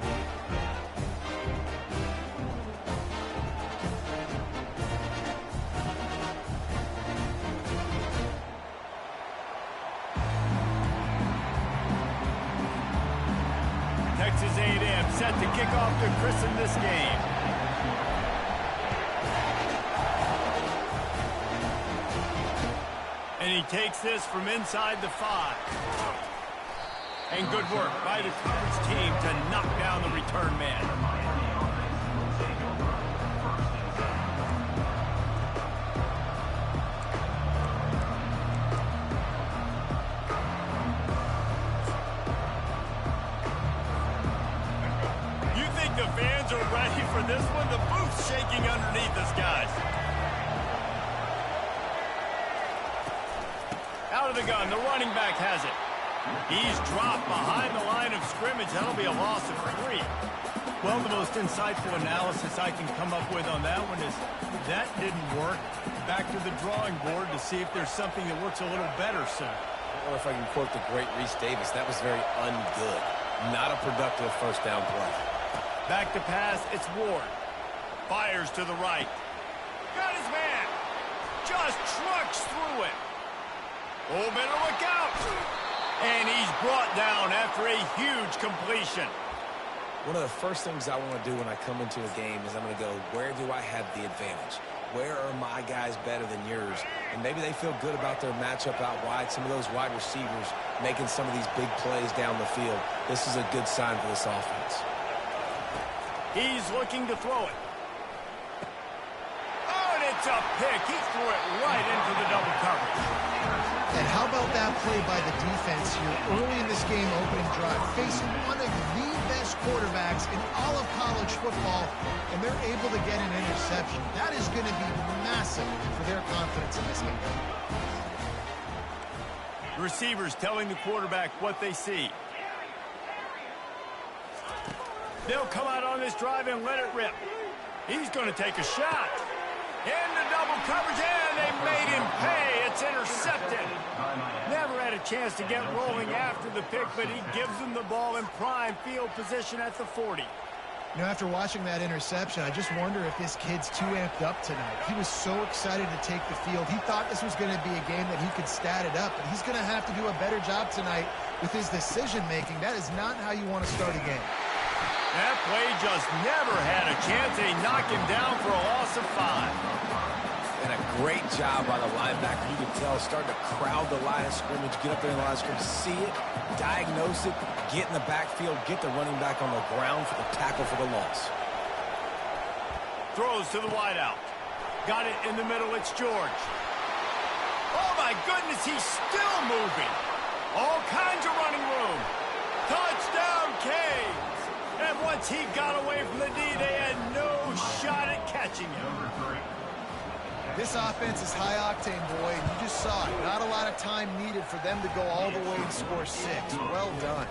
Texas A&M set to kick off to christen this game. And he takes this from inside the 5. And good work by the coverage team to knock down the return man. You think the fans are ready for this one? The booth's shaking underneath us, guys. Out of the gun, the running back has it. He's dropped behind the line of scrimmage. That'll be a loss of 3. Well, the most insightful analysis I can come up with on that one is that didn't work. Back to the drawing board to see if there's something that works a little better, sir. Or if I can quote the great Reese Davis, that was very ungood. Not a productive first down play. Back to pass, it's Ward. Fires to the right. Got his man. Just trucks through it. Oh, better look out. And he's brought down after a huge completion. One of the first things I want to do when I come into a game is I'm going to go, where do I have the advantage? Where are my guys better than yours? And maybe they feel good about their matchup out wide. Some of those wide receivers making some of these big plays down the field. This is a good sign for this offense. He's looking to throw it. Oh, and it's a pick. He threw it right into the double coverage. And how about that play by the defense here early in this game opening drive, facing one of the best quarterbacks in all of college football, and they're able to get an interception. That is going to be massive for their confidence in this game. Receivers telling the quarterback what they see. They'll come out on this drive and let it rip. He's going to take a shot. In the double coverage, and they made him pay. It's intercepted. Never had a chance to get rolling after the pick, but he gives them the ball in prime field position at the 40. You know, after watching that interception, I just wonder if this kid's too amped up tonight. He was so excited to take the field. He thought this was going to be a game that he could stat it up, but he's going to have to do a better job tonight with his decision-making. That is not how you want to start a game. That play just never had a chance. They knock him down for a loss of 5. And a great job by the linebacker. You can tell, starting to crowd the line of scrimmage, get up there in the line of scrimmage, see it, diagnose it, get in the backfield, get the running back on the ground for the tackle for the loss. Throws to the wideout. Got it in the middle. It's George. Oh, my goodness, he's still moving. All kinds of running room. Touchdown, Canes. And once he got away from the D, they had no shot at catching him. This offense is high-octane, boy, and you just saw it. Not a lot of time needed for them to go all the way and score 6. Well done.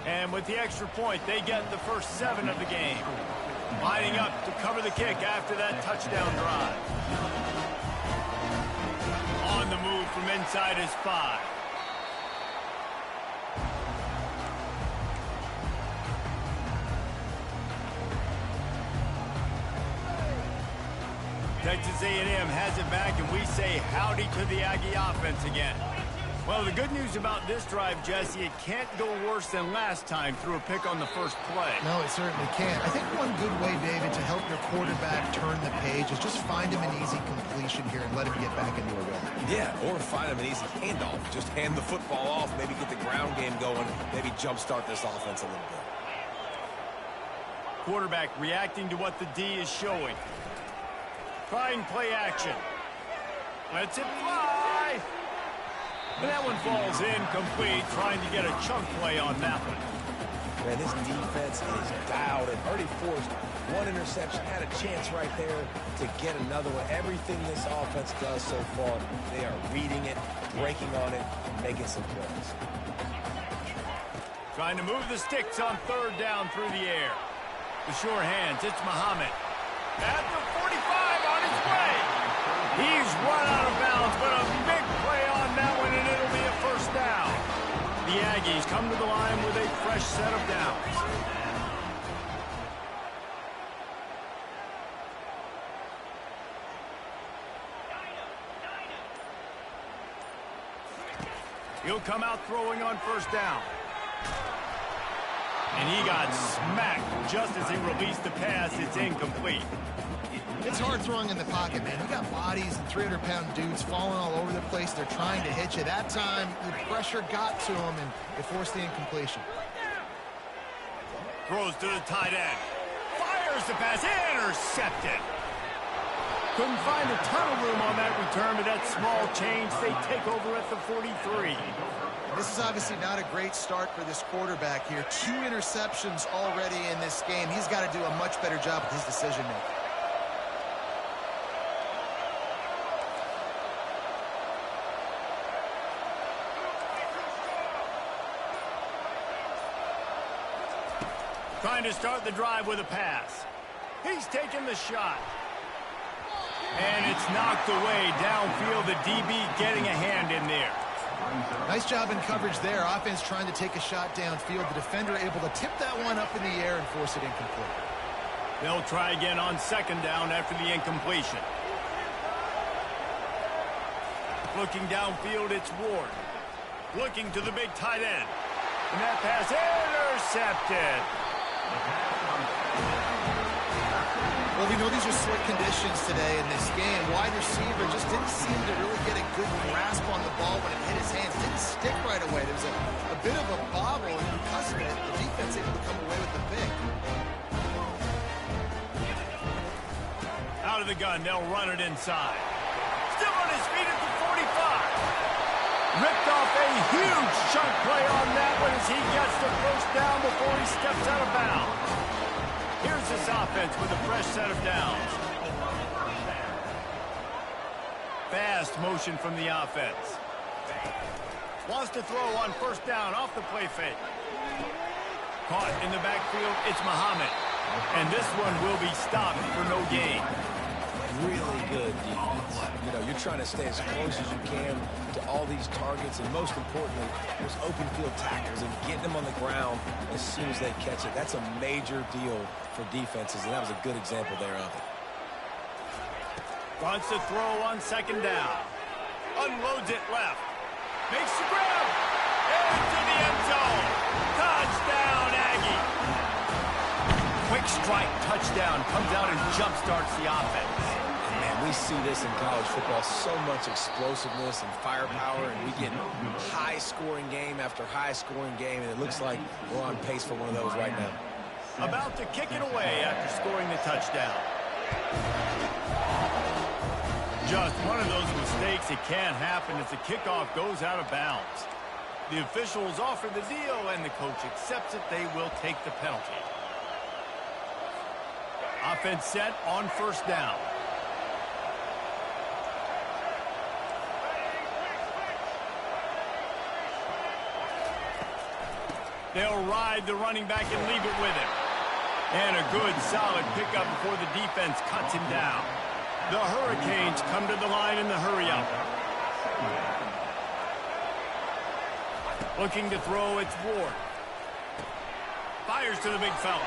And with the extra point, they get the first 7 of the game. Lining up to cover the kick after that touchdown drive. On the move from inside his 5. Texas A&M has it back, and we say howdy to the Aggie offense again. Well, the good news about this drive, Jesse, it can't go worse than last time through a pick on the first play. No, it certainly can't. I think one good way, David, to help your quarterback turn the page is just find him an easy completion here and let him get back into a rhythm. Yeah, or find him an easy handoff. Just hand the football off, maybe get the ground game going, maybe jumpstart this offense a little bit. Quarterback reacting to what the D is showing. Trying play action. Lets it fly. And that one falls incomplete, trying to get a chunk play on that one. Man, this defense is dialed and already forced one interception. Had a chance right there to get another one. Everything this offense does so far, they are reading it, breaking on it, making some plays. Trying to move the sticks on third down through the air. The sure hands, it's Mahoe. At the 45 on his way. He's run out of bounds, but a big play on that one, and it'll be a first down. The Aggies come to the line with a fresh set of downs. He'll come out throwing on first down. And he got smacked just as he released the pass. It's incomplete. It's hard throwing in the pocket, man. You got bodies and 300-pound dudes falling all over the place. They're trying to hit you. That time, the pressure got to him, and it forced the incompletion. Throws to the tight end. Fires the pass. Intercepted. Couldn't find a ton of room on that return, but that small change, they take over at the 43. This is obviously not a great start for this quarterback here. 2 interceptions already in this game. He's got to do a much better job with his decision-making. Trying to start the drive with a pass. He's taking the shot. And it's knocked away downfield. The DB getting a hand in there. Nice job in coverage there. Offense trying to take a shot downfield. The defender able to tip that one up in the air and force it incomplete. They'll try again on second down after the incompletion. Looking downfield, it's Ward. Looking to the big tight end. And that pass intercepted. Well, we know these are slick conditions today in this game. Wide receiver just didn't seem to really get a good grasp on the ball when it hit his hands. Didn't stick right away. There was a bit of a bobble, and because of it, the defense able to come away with the pick. Out of the gun, they'll run it inside. Still on his feet at the 45. Ripped off a huge chunk play on that one as he gets the first down before he steps out of bounds. Here's this offense with a fresh set of downs. Fast motion from the offense. Wants to throw on first down off the play fake. Caught in the backfield, it's Mahoe. And this one will be stopped for no gain. Really good defense. You know, you're trying to stay as close as you can to all these targets, and most importantly, those open field tackles and getting them on the ground as soon as they catch it. That's a major deal for defenses, and that was a good example there of it. Wants to throw on second down. Unloads it left. Makes the grab. Into the end zone. Touchdown, Aggie. Quick strike touchdown. Comes out and jumpstarts the offense. We see this in college football, so much explosiveness and firepower, and we get high-scoring game after high-scoring game, and it looks like we're on pace for one of those right now. About to kick it away after scoring the touchdown. Just one of those mistakes. It can't happen as the kickoff goes out of bounds. The officials offer the deal, and the coach accepts it. They will take the penalty. Offense set on first down. They'll ride the running back and leave it with him. And a good, solid pickup before the defense cuts him down. The Hurricanes come to the line in the hurry-up. Looking to throw, it's Ward. Fires to the big fella.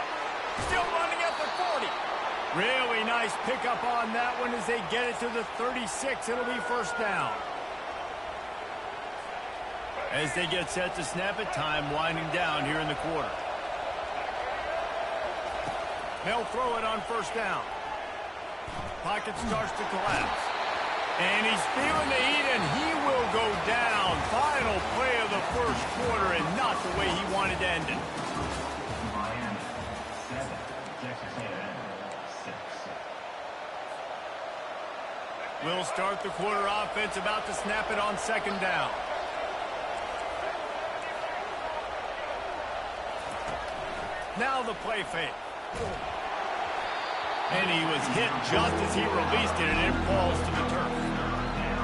Still running at the 40. Really nice pickup on that one as they get it to the 36. It'll be first down. As they get set to snap it, time winding down here in the quarter. They'll throw it on first down. Pocket starts to collapse. And he's feeling the heat, and he will go down. Final play of the first quarter, and not the way he wanted to end it. Miami, 7. Texas A&M, 6. We'll start the quarter offense, about to snap it on second down. Now the play fake. And he was hit just as he released it, and it falls to the turf.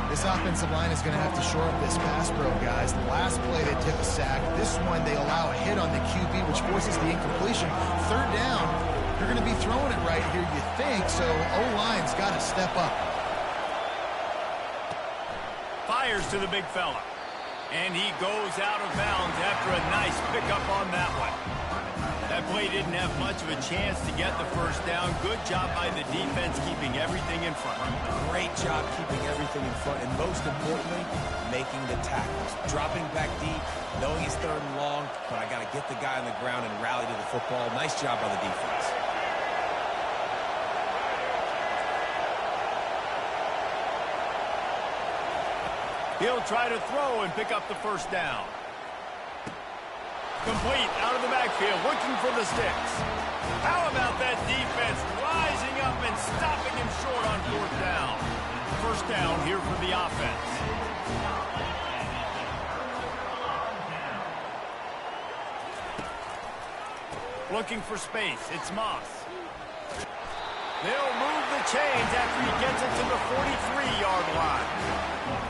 This offensive line is going to have to shore up this pass pro, guys. The last play they took a sack. This one they allow a hit on the QB, which forces the incompletion. Third down, you're going to be throwing it right here, you think, so O-line's got to step up. Fires to the big fella. And he goes out of bounds after a nice pickup on that one. That play didn't have much of a chance to get the first down. Good job by the defense keeping everything in front. Great job keeping everything in front, and most importantly, making the tackles. Dropping back deep, knowing it's third and long, but I got to get the guy on the ground and rally to the football. Nice job by the defense. He'll try to throw and pick up the first down. Complete out of the backfield, looking for the sticks. How about that defense rising up and stopping him short on fourth down? First down here for the offense. Looking for space, it's Moss. They'll move the chains after he gets it to the 43-yard line.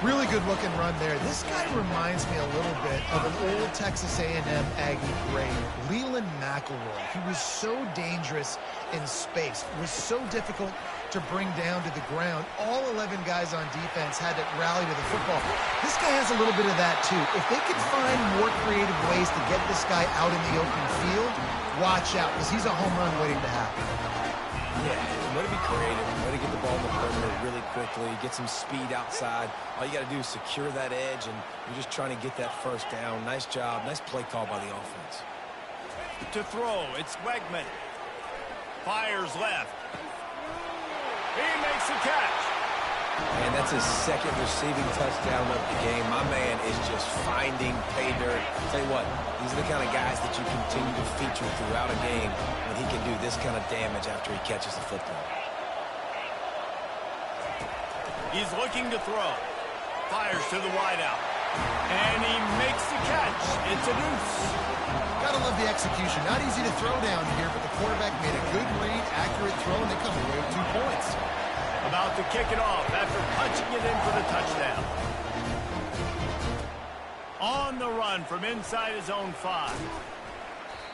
Really good-looking run there. This guy reminds me a little bit of an old Texas A&M Aggie great, Leland McElroy. He was so dangerous in space, was so difficult to bring down to the ground. All 11 guys on defense had to rally to the football. This guy has a little bit of that, too. If they can find more creative ways to get this guy out in the open field, watch out, because he's a home run waiting to happen. Yeah, way to be creative, way to get the ball in the perimeter really quickly, get some speed outside. All you got to do is secure that edge, and you're just trying to get that first down. Nice job, nice play call by the offense. To throw, it's Wegman. Fires left. He makes the catch. And that's his second receiving touchdown of the game. My man is just finding pay dirt. Tell you what, these are the kind of guys that you continue to feature throughout a game when he can do this kind of damage after he catches the football. He's looking to throw. Fires to the wideout. And he makes the catch. It's a deuce. Gotta love the execution. Not easy to throw down here, but the quarterback made a good read, accurate throw, and they come away with 2 points. About to kick it off after punching it in for the touchdown. On the run from inside his own 5.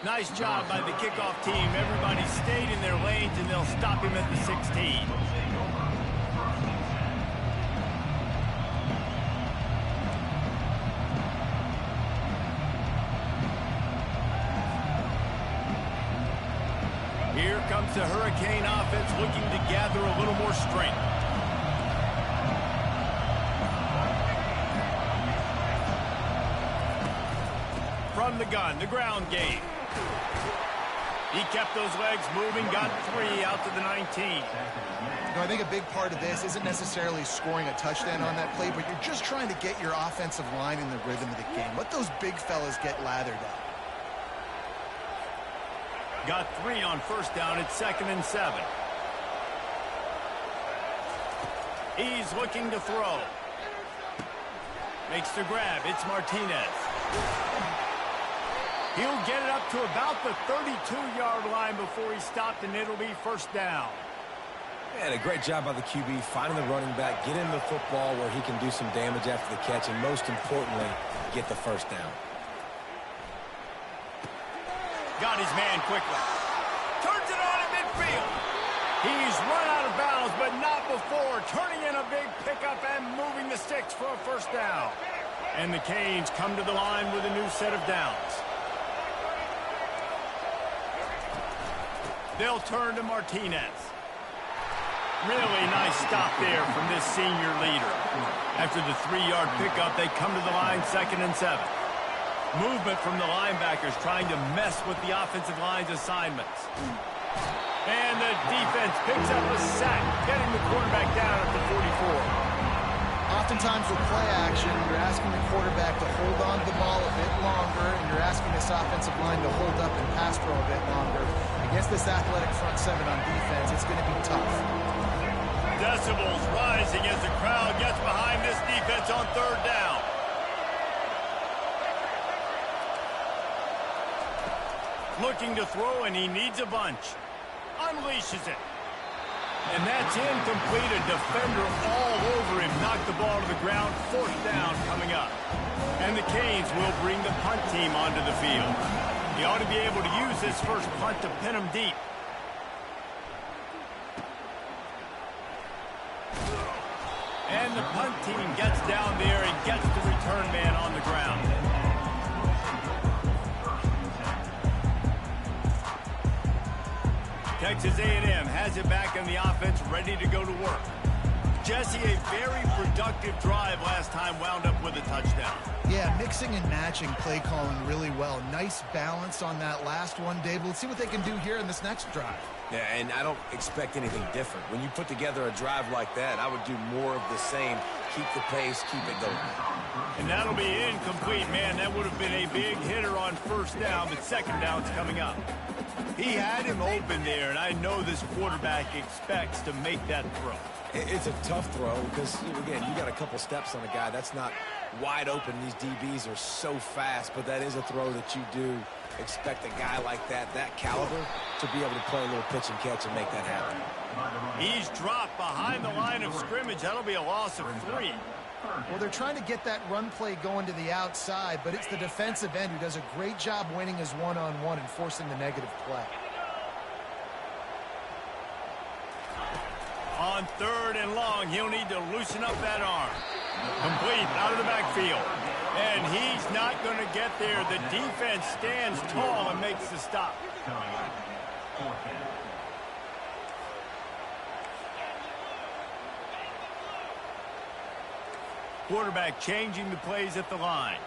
Nice job by the kickoff team. Everybody stayed in their lanes, and they'll stop him at the 16. Here comes the Hurricane offense looking to gather a little more strength. From the gun, the ground game. He kept those legs moving, got 3 out to the 19. You know, I think a big part of this isn't necessarily scoring a touchdown on that play, but you're just trying to get your offensive line in the rhythm of the game. Let those big fellas get lathered up. Got 3 on first down. It's 2nd and 7. He's looking to throw. Makes the grab. It's Martinez. He'll get it up to about the 32-yard line before he stopped, and it'll be first down. And a great job by the QB, finding the running back, get him the football where he can do some damage after the catch, and most importantly, get the first down. Got his man quickly. Turns it on in midfield. He's run out of bounds, but not before. Turning in a big pickup and moving the sticks for a first down. And the Canes come to the line with a new set of downs. They'll turn to Martinez. Really nice stop there from this senior leader. After the 3-yard pickup, they come to the line 2nd and 7. Movement from the linebackers trying to mess with the offensive line's assignments. And the defense picks up a sack, getting the quarterback down at the 44. Oftentimes with play action, you're asking the quarterback to hold on to the ball a bit longer, and you're asking this offensive line to hold up and pass pro a bit longer. Against this athletic front 7 on defense, it's going to be tough. Decibels rising as the crowd gets behind this defense on 3rd down. Looking to throw, and he needs a bunch. Unleashes it. And that's incomplete. A defender all over him. Knocked the ball to the ground. 4th down coming up. And the Canes will bring the punt team onto the field. He ought to be able to use this first punt to pin him deep. And the punt team gets down there and gets the return man on the ground. Texas A&M has it back in the offense, ready to go to work. Jesse, a very productive drive last time, wound up with a touchdown. Yeah, mixing and matching play calling really well. Nice balance on that last one, Dave. Let's see what they can do here in this next drive. Yeah, and I don't expect anything different. When you put together a drive like that, I would do more of the same. Keep the pace, keep it going. And that'll be incomplete, man. That would have been a big hitter on 1st down, but 2nd down's coming up. He had him open there, and I know this quarterback expects to make that throw. It's a tough throw because, again, you got a couple steps on a guy. That's not wide open. These DBs are so fast, but that is a throw that you do expect a guy like that caliber, to be able to play a little pitch and catch and make that happen. He's dropped behind the line of scrimmage. That'll be a loss of 3. Well, they're trying to get that run play going to the outside, but it's the defensive end who does a great job winning his one-on-one and forcing the negative play. On 3rd and long, he'll need to loosen up that arm. Complete out of the backfield. And he's not going to get there. The defense stands tall and makes the stop. Quarterback changing the plays at the line.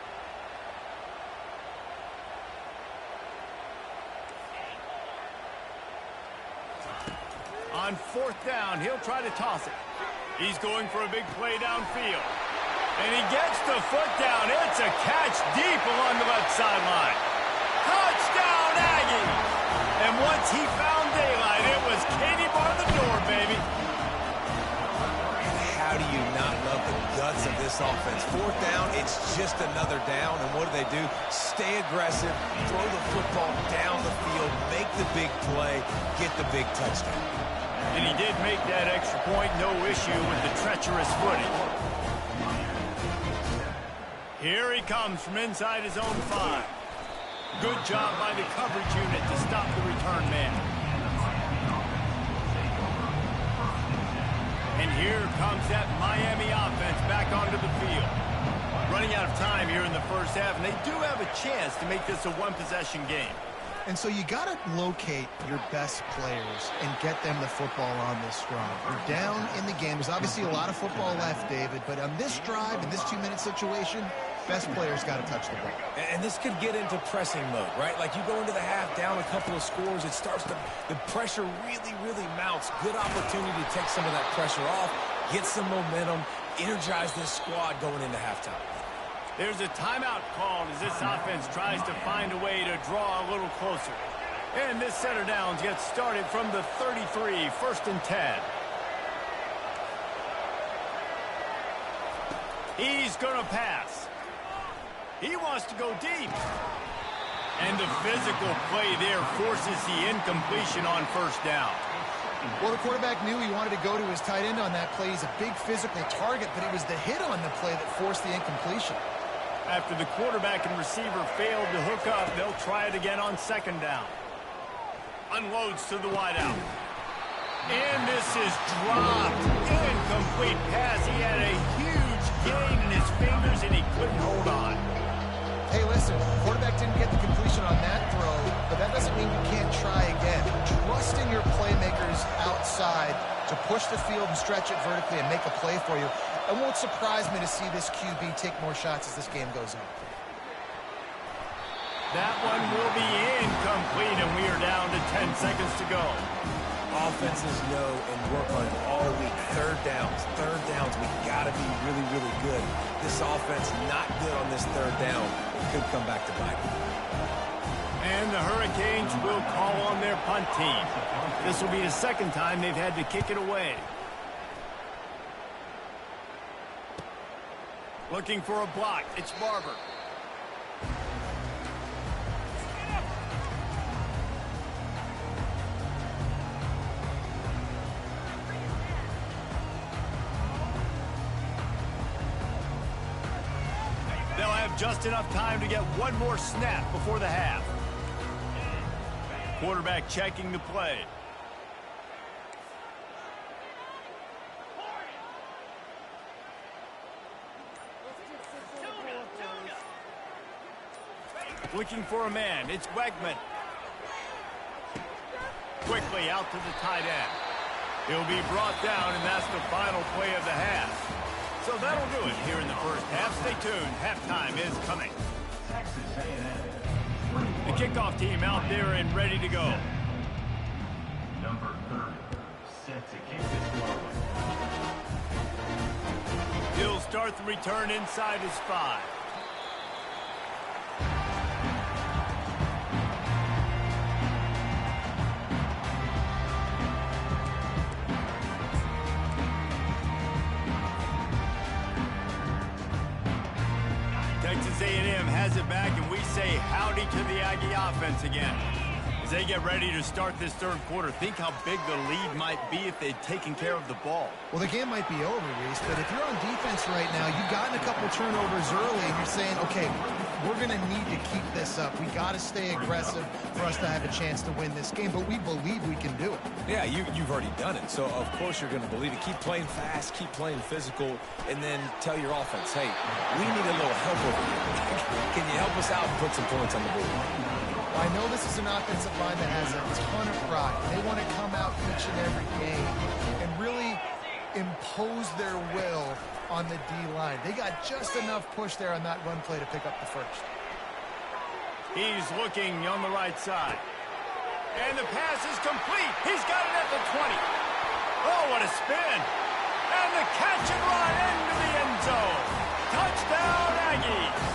On 4th down, he'll try to toss it. He's going for a big play downfield. And he gets the foot down. It's a catch deep along the left sideline. Touchdown, Aggies! And once he found daylight, it was Katie bar the door, baby. How do you not love the guts of this offense? 4th down, it's just another down. And what do? Stay aggressive, throw the football down the field, make the big play, get the big touchdown. And he did make that extra point, no issue with the treacherous footing. Here he comes from inside his own 5. Good job by the coverage unit to stop the return man. And here comes that Miami offense back onto the field. Running out of time here in the 1st half, and they do have a chance to make this a one-possession game. And so you got to locate your best players and get them the football on this drive. You're down in the game. There's obviously a lot of football left, David, but on this drive, in this 2-minute situation, best players got to touch the ball. And this could get into pressing mode, right? Like you go into the half down a couple of scores, it starts to, the pressure really, really mounts. Good opportunity to take some of that pressure off, get some momentum, energize this squad going into halftime. There's a timeout called as this offense tries to find a way to draw a little closer. And this center downs gets started from the 33, 1st and 10. He's going to pass. He wants to go deep. And the physical play there forces the incompletion on 1st down. Well, the quarterback knew he wanted to go to his tight end on that play. He's a big physical target, but it was the hit on the play that forced the incompletion. After the quarterback and receiver failed to hook up, they'll try it again on 2nd down. Unloads to the wideout. And this is dropped. Incomplete pass. He had a huge gain in his fingers, and he couldn't hold on. Hey, listen, quarterback didn't get the completion on that throw, but that doesn't mean you can't try again. Trust in your playmakers outside to push the field and stretch it vertically and make a play for you. It won't surprise me to see this QB take more shots as this game goes on. That one will be incomplete, and we are down to 10 seconds to go. Offenses know and work on it all week. 3rd downs, we got to be really, really good. This offense not good on this 3rd down. It could come back to bite. And the Hurricanes will call on their punt team. This will be the 2nd time they've had to kick it away. Looking for a block. It's Barber. have just enough time to get one more snap before the half. Quarterback checking the play. Looking for a man. It's Wegman. Quickly out to the tight end. He'll be brought down, and that's the final play of the half. So that'll do it here in the first half. Stay tuned. Halftime is coming. The kickoff team out there and ready to go. Number 30, set to kick this one. He'll start the return inside his 5. Texas A&M has it back, and we say howdy to the Aggie offense again. As they get ready to start this third quarter, think how big the lead might be if they'd taken care of the ball. Well, the game might be over, Reese, but if you're on defense right now, you've gotten a couple turnovers early, and you're saying, okay, we're going to need to keep this up. We got to stay aggressive for us to have a chance to win this game, but we believe we can do it. Yeah, you've already done it, so of course you're going to believe it. Keep playing fast, keep playing physical, and then tell your offense, hey, we need a little help over here. Can you help us out and put some points on the board? I know this is an offensive line that has a ton of pride. They want to come out each and every game and really impose their will on the D-line. They got just enough push there on that run play to pick up the first. He's looking on the right side. And the pass is complete. He's got it at the 20. Oh, what a spin. And the catch and run into the end zone. Touchdown, Aggies.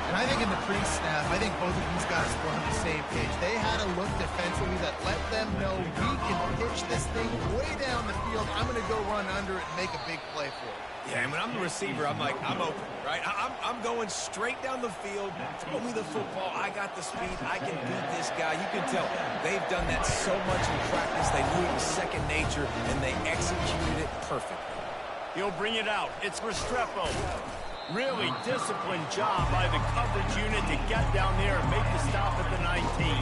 And I think in the pre-snap, I think both of these guys were on the same page. They had a look defensively that let them know we can pitch this thing way down the field. I'm going to go run under it and make a big play for it. Yeah, and when I'm the receiver, I'm like, I'm open, right? I'm going straight down the field. Throw me the football. I got the speed. I can beat this guy. You can tell they've done that so much in practice. They knew it was second nature, and they executed it perfectly. He'll bring it out. It's Restrepo. Really disciplined job by the coverage unit to get down there and make the stop at the 19.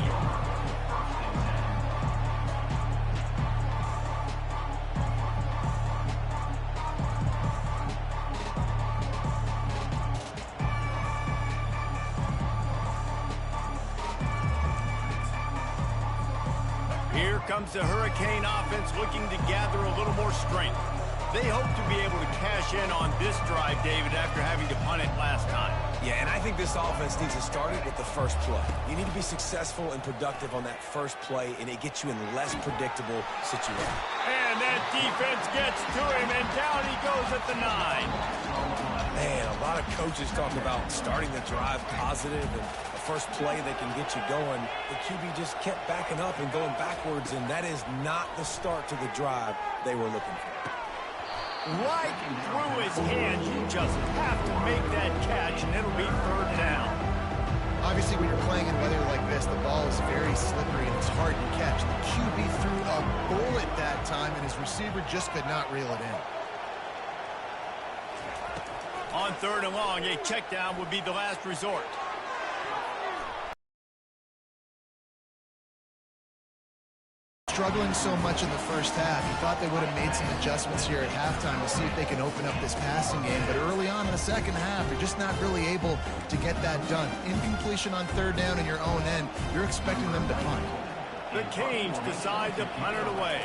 Here comes the Hurricane offense looking to gather a little more strength. They hope to be able to cash in on this drive, David, after having to punt it last time. Yeah, and I think this offense needs to start it with the first play. You need to be successful and productive on that first play, and it gets you in less predictable situations. And that defense gets to him, and down he goes at the 9. Man, a lot of coaches talk about starting the drive positive and the first play that can get you going. The QB just kept backing up and going backwards, and that is not the start to the drive they were looking for. Right through his hands. You just have to make that catch, and it'll be third down. Obviously, when you're playing in weather like this, the ball is very slippery and it's hard to catch. The QB threw a bullet that time, and his receiver just could not reel it in. On third and long, a check down would be the last resort. Struggling so much in the first half, you thought they would have made some adjustments here at halftime to see if they can open up this passing game. But early on in the second half, you're just not really able to get that done. Incompletion on third down in your own end, you're expecting them to punt. The Canes decide to punt it away.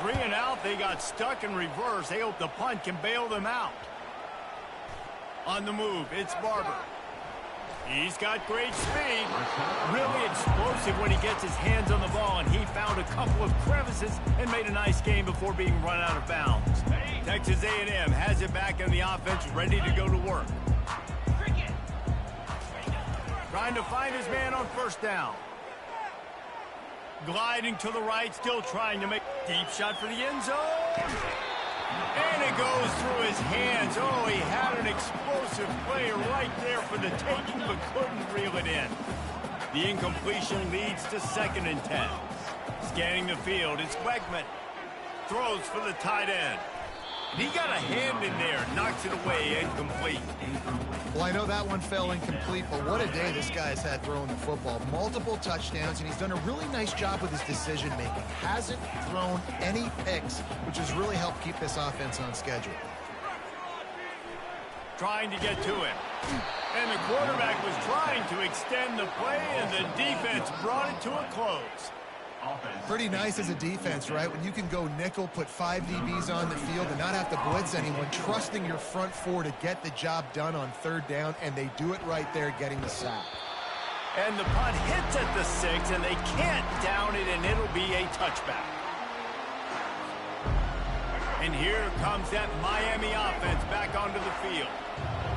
3 and out, they got stuck in reverse. They hope the punt can bail them out. On the move, it's Barber. He's got great speed. Really explosive when he gets his hands on the ball, and he found a couple of crevices and made a nice game before being run out of bounds. Texas A&M has it back in the offense, ready to go to work. Trying to find his man on first down. Gliding to the right, still trying to make deep shot for the end zone. And it goes through his hands. Oh, he had an explosive play right there for the taking, but couldn't reel it in. The incompletion leads to 2nd and 10. Scanning the field, it's Wegman. Throws for the tight end. He got a hand in there, knocks it away, incomplete. Well, I know that one fell incomplete, but what a day this guy's had throwing the football. Multiple touchdowns, and he's done a really nice job with his decision-making. Hasn't thrown any picks, which has really helped keep this offense on schedule. Trying to get to him. And the quarterback was trying to extend the play, and the defense brought it to a close. Pretty nice as a defense, right? When you can go nickel, put 5 DBs on the field and not have to blitz anyone, trusting your front four to get the job done on 3rd down, and they do it right there, getting the sack. And the punt hits at the 6, and they can't down it, and it'll be a touchback. And here comes that Miami offense back onto the field.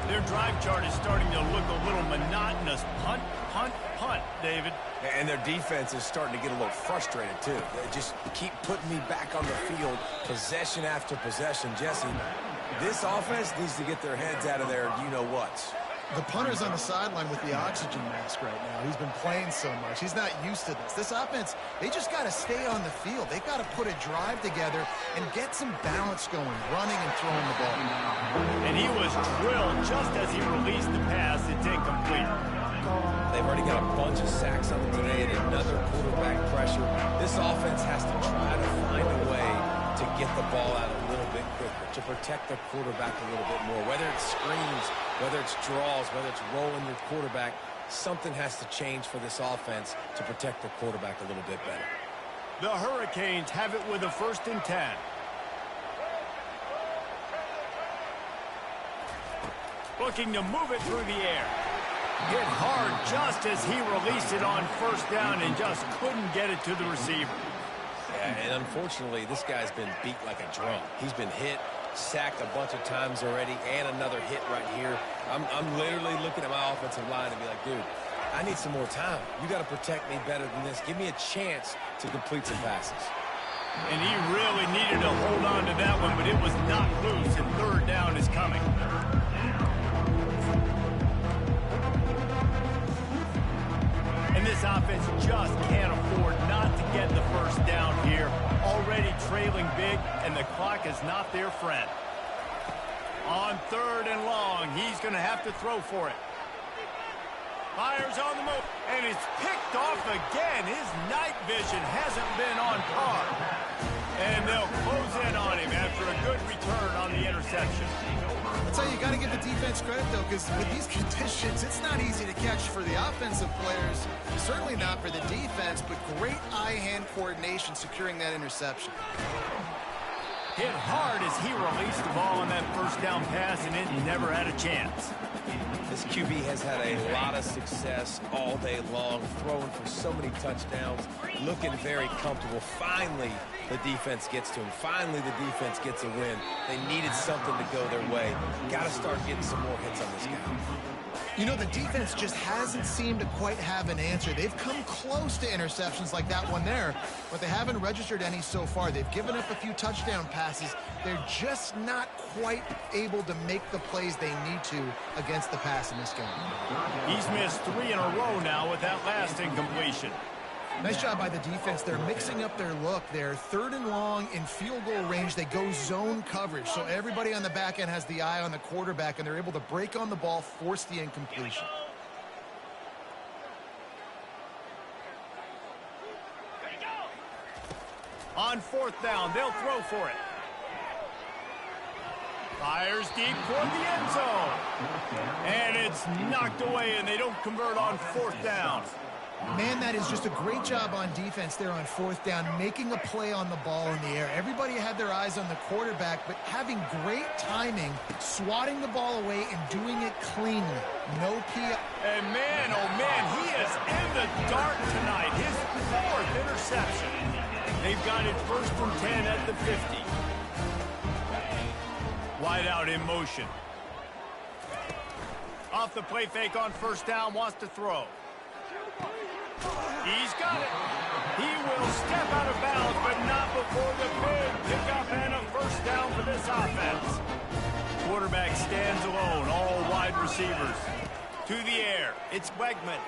Their drive chart is starting to look a little monotonous. Punt, punt, punt, David. And their defense is starting to get a little frustrated, too. They just keep putting me back on the field, possession after possession. Jesse, this offense needs to get their heads out of their you-know-whats. The punter's on the sideline with the oxygen mask right now. He's been playing so much. He's not used to this. This offense, they just got to stay on the field. They've got to put a drive together and get some balance going, running and throwing the ball. And he was drilled just as he released the pass. It's incomplete. They've already got a bunch of sacks on them today and another quarterback pressure. This offense has to try to find a way to get the ball out a little bit quicker, to protect their quarterback a little bit more. Whether it's screens, whether it's draws, whether it's rolling your quarterback, something has to change for this offense to protect the quarterback a little bit better. The Hurricanes have it with a 1st and 10. Looking to move it through the air. Hit hard just as he released it on 1st down and just couldn't get it to the receiver. Yeah, and unfortunately, this guy's been beat like a drum. He's been hit, sacked a bunch of times already, and another hit right here. I'm literally looking at my offensive line and be like, dude, I need some more time. You got to protect me better than this. Give me a chance to complete some passes. And he really needed to hold on to that one, but it was not loose, and 3rd down is coming. And this offense just can't afford not to get the 1st down here. Already trailing big, and the clock is not their friend. On 3rd and long, he's going to have to throw for it. Fires on the move, and it's picked off again. His night vision hasn't been on par. And they'll close in on him after a good return on the interception. That's how you got to give the defense credit, though, because with these conditions, it's not easy to catch for the offensive players. Certainly not for the defense, but great eye-hand coordination securing that interception. Hit hard as he released the ball on that 1st down pass, and it never had a chance. This QB has had a lot of success all day long, throwing for so many touchdowns, looking very comfortable. Finally, the defense gets to him. Finally, the defense gets a win. They needed something to go their way. Got to start getting some more hits on this guy. You know, the defense just hasn't seemed to quite have an answer. They've come close to interceptions like that one there, but they haven't registered any so far. They've given up a few touchdown passes. They're just not quite able to make the plays they need to against the pass in this game. He's missed 3 in a row now with that last incompletion. Nice job by the defense. They're mixing up their look. They're 3rd and long in field goal range. They go zone coverage. So everybody on the back end has the eye on the quarterback, and they're able to break on the ball, force the incompletion. On 4th down, they'll throw for it. Fires deep toward the end zone. And it's knocked away, and they don't convert on 4th down. Man, that is just a great job on defense there on 4th down, making a play on the ball in the air. Everybody had their eyes on the quarterback, but having great timing, swatting the ball away and doing it cleanly. No PI. And man, oh man, he is in the dark tonight. His 4th interception. They've got it 1st and 10 at the 50. Wide out in motion. Off the play fake on 1st down, wants to throw. He's got it. He will step out of bounds, but not before the big pickup and a 1st down for this offense. Quarterback stands alone, all wide receivers. To the air, it's Wegman.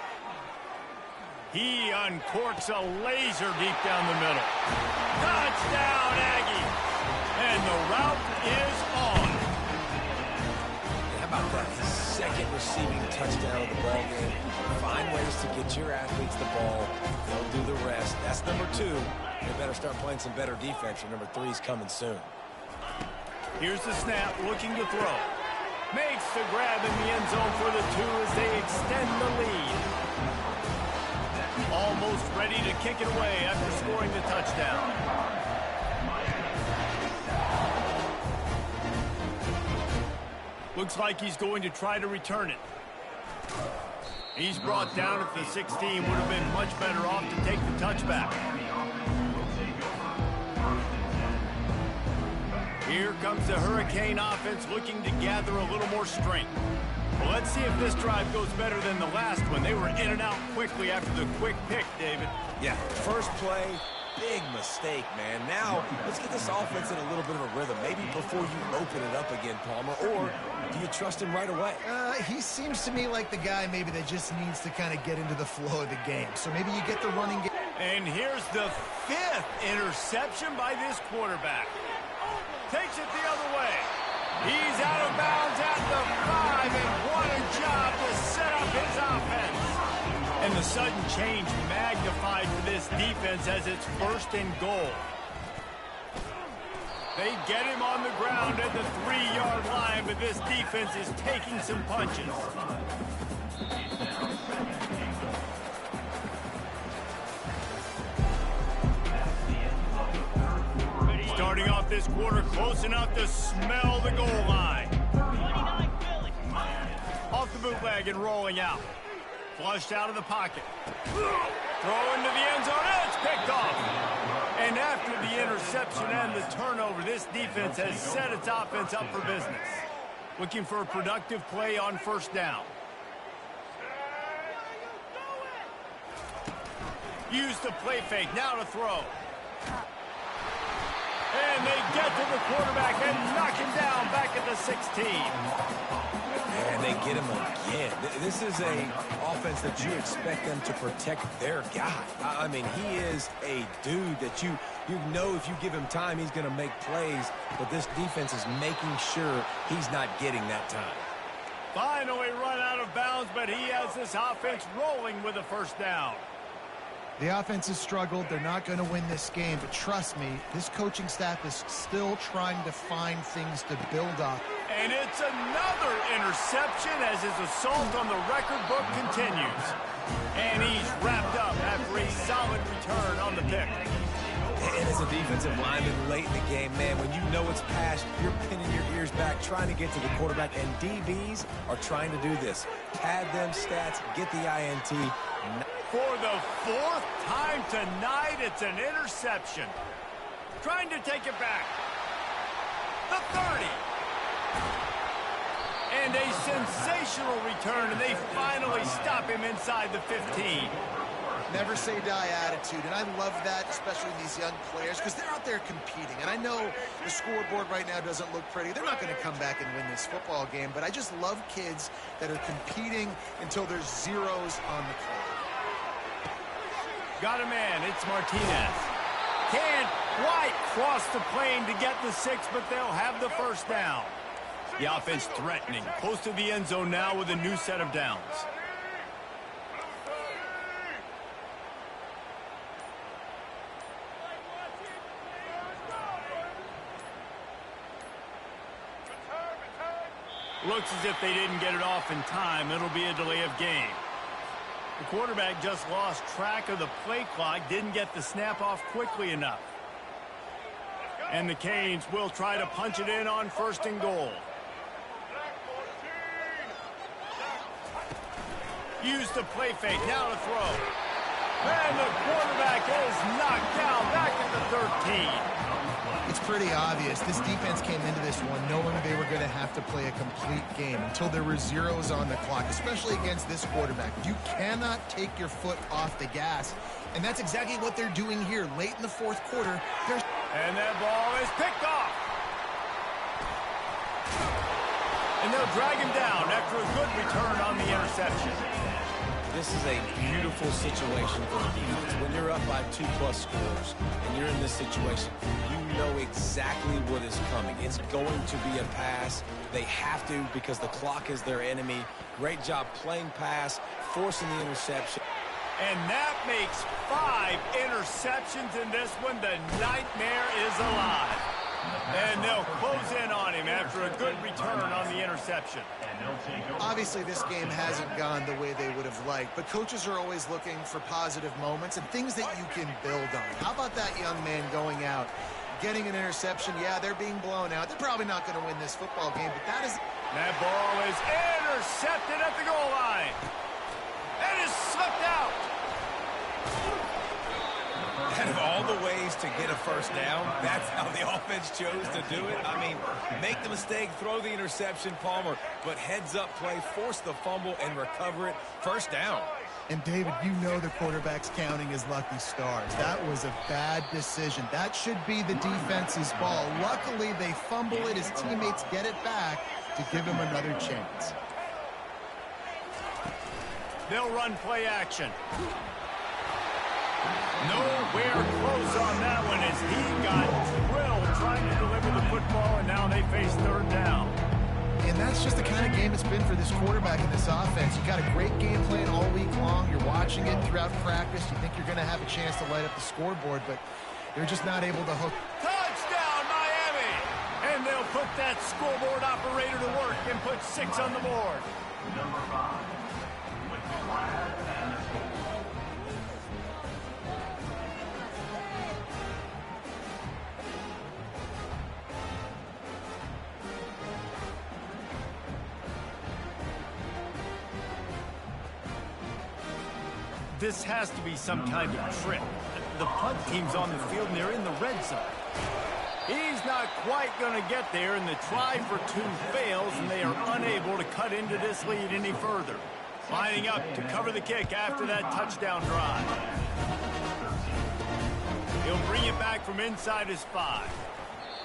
He uncorks a laser deep down the middle. Touchdown, Aggie. And the route is on. How about that second receiving touchdown of the ball game? Find ways to get your athletes the ball. They'll do the rest. That's number 2. They better start playing some better defense, or number 3 is coming soon. Here's the snap, looking to throw. Makes the grab in the end zone for the 2 as they extend the lead. Almost ready to kick it away after scoring the touchdown. Looks like he's going to try to return it. He's brought down at the 16. Would have been much better off to take the touchback. Here comes the Hurricane offense looking to gather a little more strength. Well, let's see if this drive goes better than the last one. They were in and out quickly after the quick pick, David. Yeah, first play, big mistake, man. Now, let's get this offense in a little bit of a rhythm. Maybe before you open it up again, Palmer, or do you trust him right away? He seems to me like the guy maybe that just needs to kind of get into the flow of the game. So maybe you get the running game. And here's the 5th interception by this quarterback. Takes it the other way. He's out of bounds at the 5, and what a job to set up his offense. And the sudden change magnified for this defense as it's 1st and goal. They get him on the ground at the 3-yard line, but this defense is taking some punches. Starting off this quarter close enough to smell the goal line. Off the bootleg and rolling out. Flushed out of the pocket. Throw into the end zone. It's picked off. And after the interception and the turnover, this defense has set its offense up for business. Looking for a productive play on 1st down. Use the play fake. Now to throw. And they get to the quarterback and knock him down back at the 16. And they get him again. This is an offense that you expect them to protect their guy. I mean, he is a dude that you know if you give him time, he's going to make plays. But this defense is making sure he's not getting that time. Finally run out of bounds, but he has this offense rolling with a 1st down. The offense has struggled. They're not going to win this game, but trust me, this coaching staff is still trying to find things to build up. And it's another interception as his assault on the record book continues. And he's wrapped up after a solid return on the pick. And as a defensive lineman late in the game, man, when you know it's past, you're pinning your ears back, trying to get to the quarterback, and DBs are trying to do this. Pad them stats, get the INT. For the 4th time tonight, it's an interception. Trying to take it back. The 30. And a sensational return, and they finally stop him inside the 15. Never say die attitude, and I love that, especially these young players, because they're out there competing. And I know the scoreboard right now doesn't look pretty. They're not going to come back and win this football game, but I just love kids that are competing until there's zeros on the clock. Got a man, it's Martinez. Can't quite cross the plane to get the 6, but they'll have the 1st down. The offense threatening, close to the end zone now with a new set of downs. Looks as if they didn't get it off in time. It'll be a delay of game. The quarterback just lost track of the play clock, didn't get the snap off quickly enough. And the Canes will try to punch it in on 1st and goal. Use the play fake, now to throw. And the quarterback is knocked down back at the 13. It's pretty obvious. This defense came into this one knowing they were going to have to play a complete game until there were zeros on the clock, especially against this quarterback. You cannot take your foot off the gas, and that's exactly what they're doing here. Late in the 4th quarter, and that ball is picked off. And they'll drag him down after a good return on the interception. this is a beautiful situation for the defense. When you're up by 2+ scores and you're in this situation, you know exactly what is coming. It's going to be a pass. They have to because the clock is their enemy. Great job playing pass, forcing the interception. And that makes 5 interceptions in this one. The nightmare is alive. And they'll close in on him after a good return on the interception. Obviously, this game hasn't gone the way they would have liked, but coaches are always looking for positive moments and things that you can build on. How about that young man going out, getting an interception? Yeah, they're being blown out. They're probably not going to win this football game, but that ball is intercepted at the goal line. And is slipped out. Out of all the ways to get a first down, that's how the offense chose to do it. I mean, make the mistake, throw the interception, Palmer, but heads-up play, force the fumble, and recover it. First down. And, David, you know the quarterback's counting his lucky stars. That was a bad decision. That should be the defense's ball. Luckily, they fumble it. His teammates get it back to give him another chance. They'll run play action. Nowhere close on that one as he got drilled trying to deliver the football, and now they face third down. And that's just the kind of game it's been for this quarterback in this offense. You've got a great game plan all week long. You're watching it throughout practice. You think you're going to have a chance to light up the scoreboard, but they're just not able to hook. Touchdown, Miami! And they'll put that scoreboard operator to work and put 6 on the board. Number 5, with the flag and the score. This has to be some kind of trick. The punt team's on the field and they're in the red zone. He's not quite going to get there, and the try for 2 fails, and they are unable to cut into this lead any further. Lining up to cover the kick after that touchdown drive. He'll bring it back from inside his 5.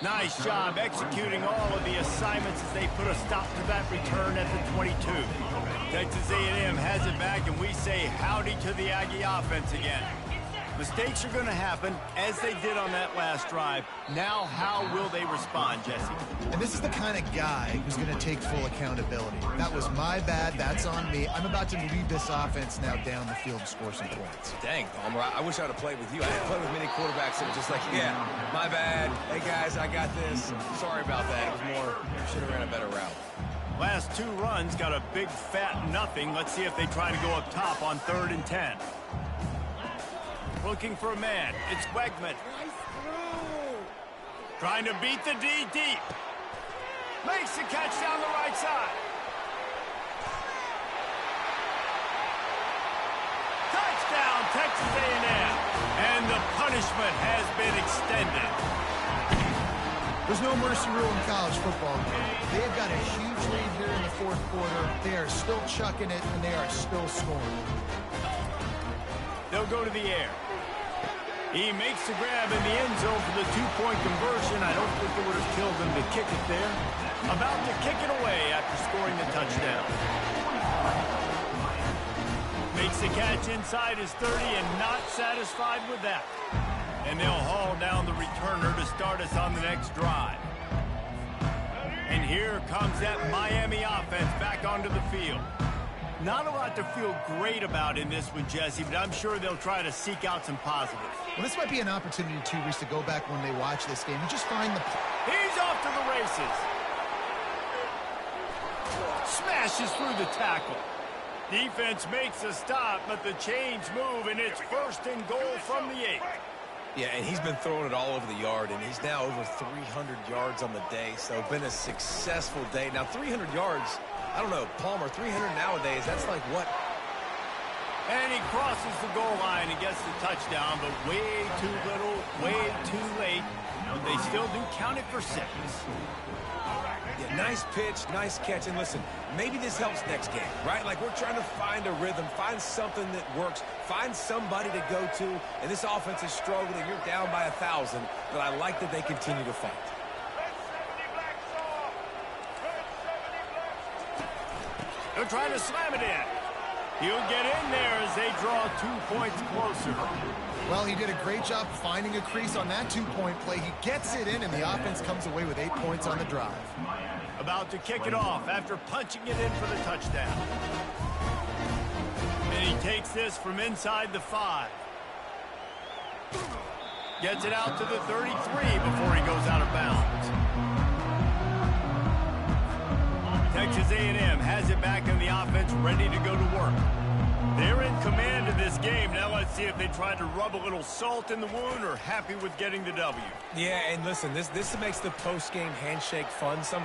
Nice job executing all of the assignments as they put a stop to that return at the 22. Texas A&M has it back, and we say howdy to the Aggie offense again. Mistakes are going to happen, as they did on that last drive. Now, how will they respond, Jesse? And this is the kind of guy who's going to take full accountability. That was my bad. That's on me. I'm about to lead this offense now down the field and score some points. Dang, Palmer, I wish I would have played with you. I didn't play with many quarterbacks that were just like, yeah, my bad. Hey, guys, I got this. Sorry about that. It was more, should have ran a better route. Last 2 runs got a big fat nothing. Let's see if they try to go up top on 3rd and 10. Looking for a man. It's Wegman. Trying to beat the D deep. Makes the catch down the right side. Touchdown, Texas A&M. And the punishment has been extended. There's no mercy rule in college football. They've got a huge lead here in the 4th quarter. They are still chucking it, and they are still scoring. They'll go to the air. He makes the grab in the end zone for the 2-point conversion. I don't think it would have killed him to kick it there. About to kick it away after scoring the touchdown. Makes the catch inside his 30 and not satisfied with that. And they'll haul down the returner to start us on the next drive. And here comes that Miami offense back onto the field. Not a lot to feel great about in this one, Jesse, but I'm sure they'll try to seek out some positives. Well, this might be an opportunity, too, Reese, to go back when they watch this game and just find the... He's off to the races. Smashes through the tackle. Defense makes a stop, but the chains move, and it's 1st and goal from the 8. Yeah, and he's been throwing it all over the yard, and he's now over 300 yards on the day, so been a successful day. Now, 300 yards, I don't know, Palmer, 300 nowadays, that's like what? And he crosses the goal line and gets the touchdown, but way too little, way too late. But they still do count it for 6. Yeah, nice pitch, nice catch. And listen, maybe this helps next game, right? Like we're trying to find a rhythm, find something that works, find somebody to go to. And this offense is struggling. You're down by 1,000, but I like that they continue to fight. They're trying to slam it in. He'll get in there as they draw 2 points closer. Well, he did a great job finding a crease on that two-point play. He gets it in, and the offense comes away with 8 points on the drive. About to kick it off after punching it in for the touchdown. And he takes this from inside the 5. Gets it out to the 33 before he goes out of bounds. Texas A&M has it back in the offense, ready to go to work. They're in command of this game. Now let's see if they try to rub a little salt in the wound or happy with getting the W. Yeah, and listen, this makes the post-game handshake fun.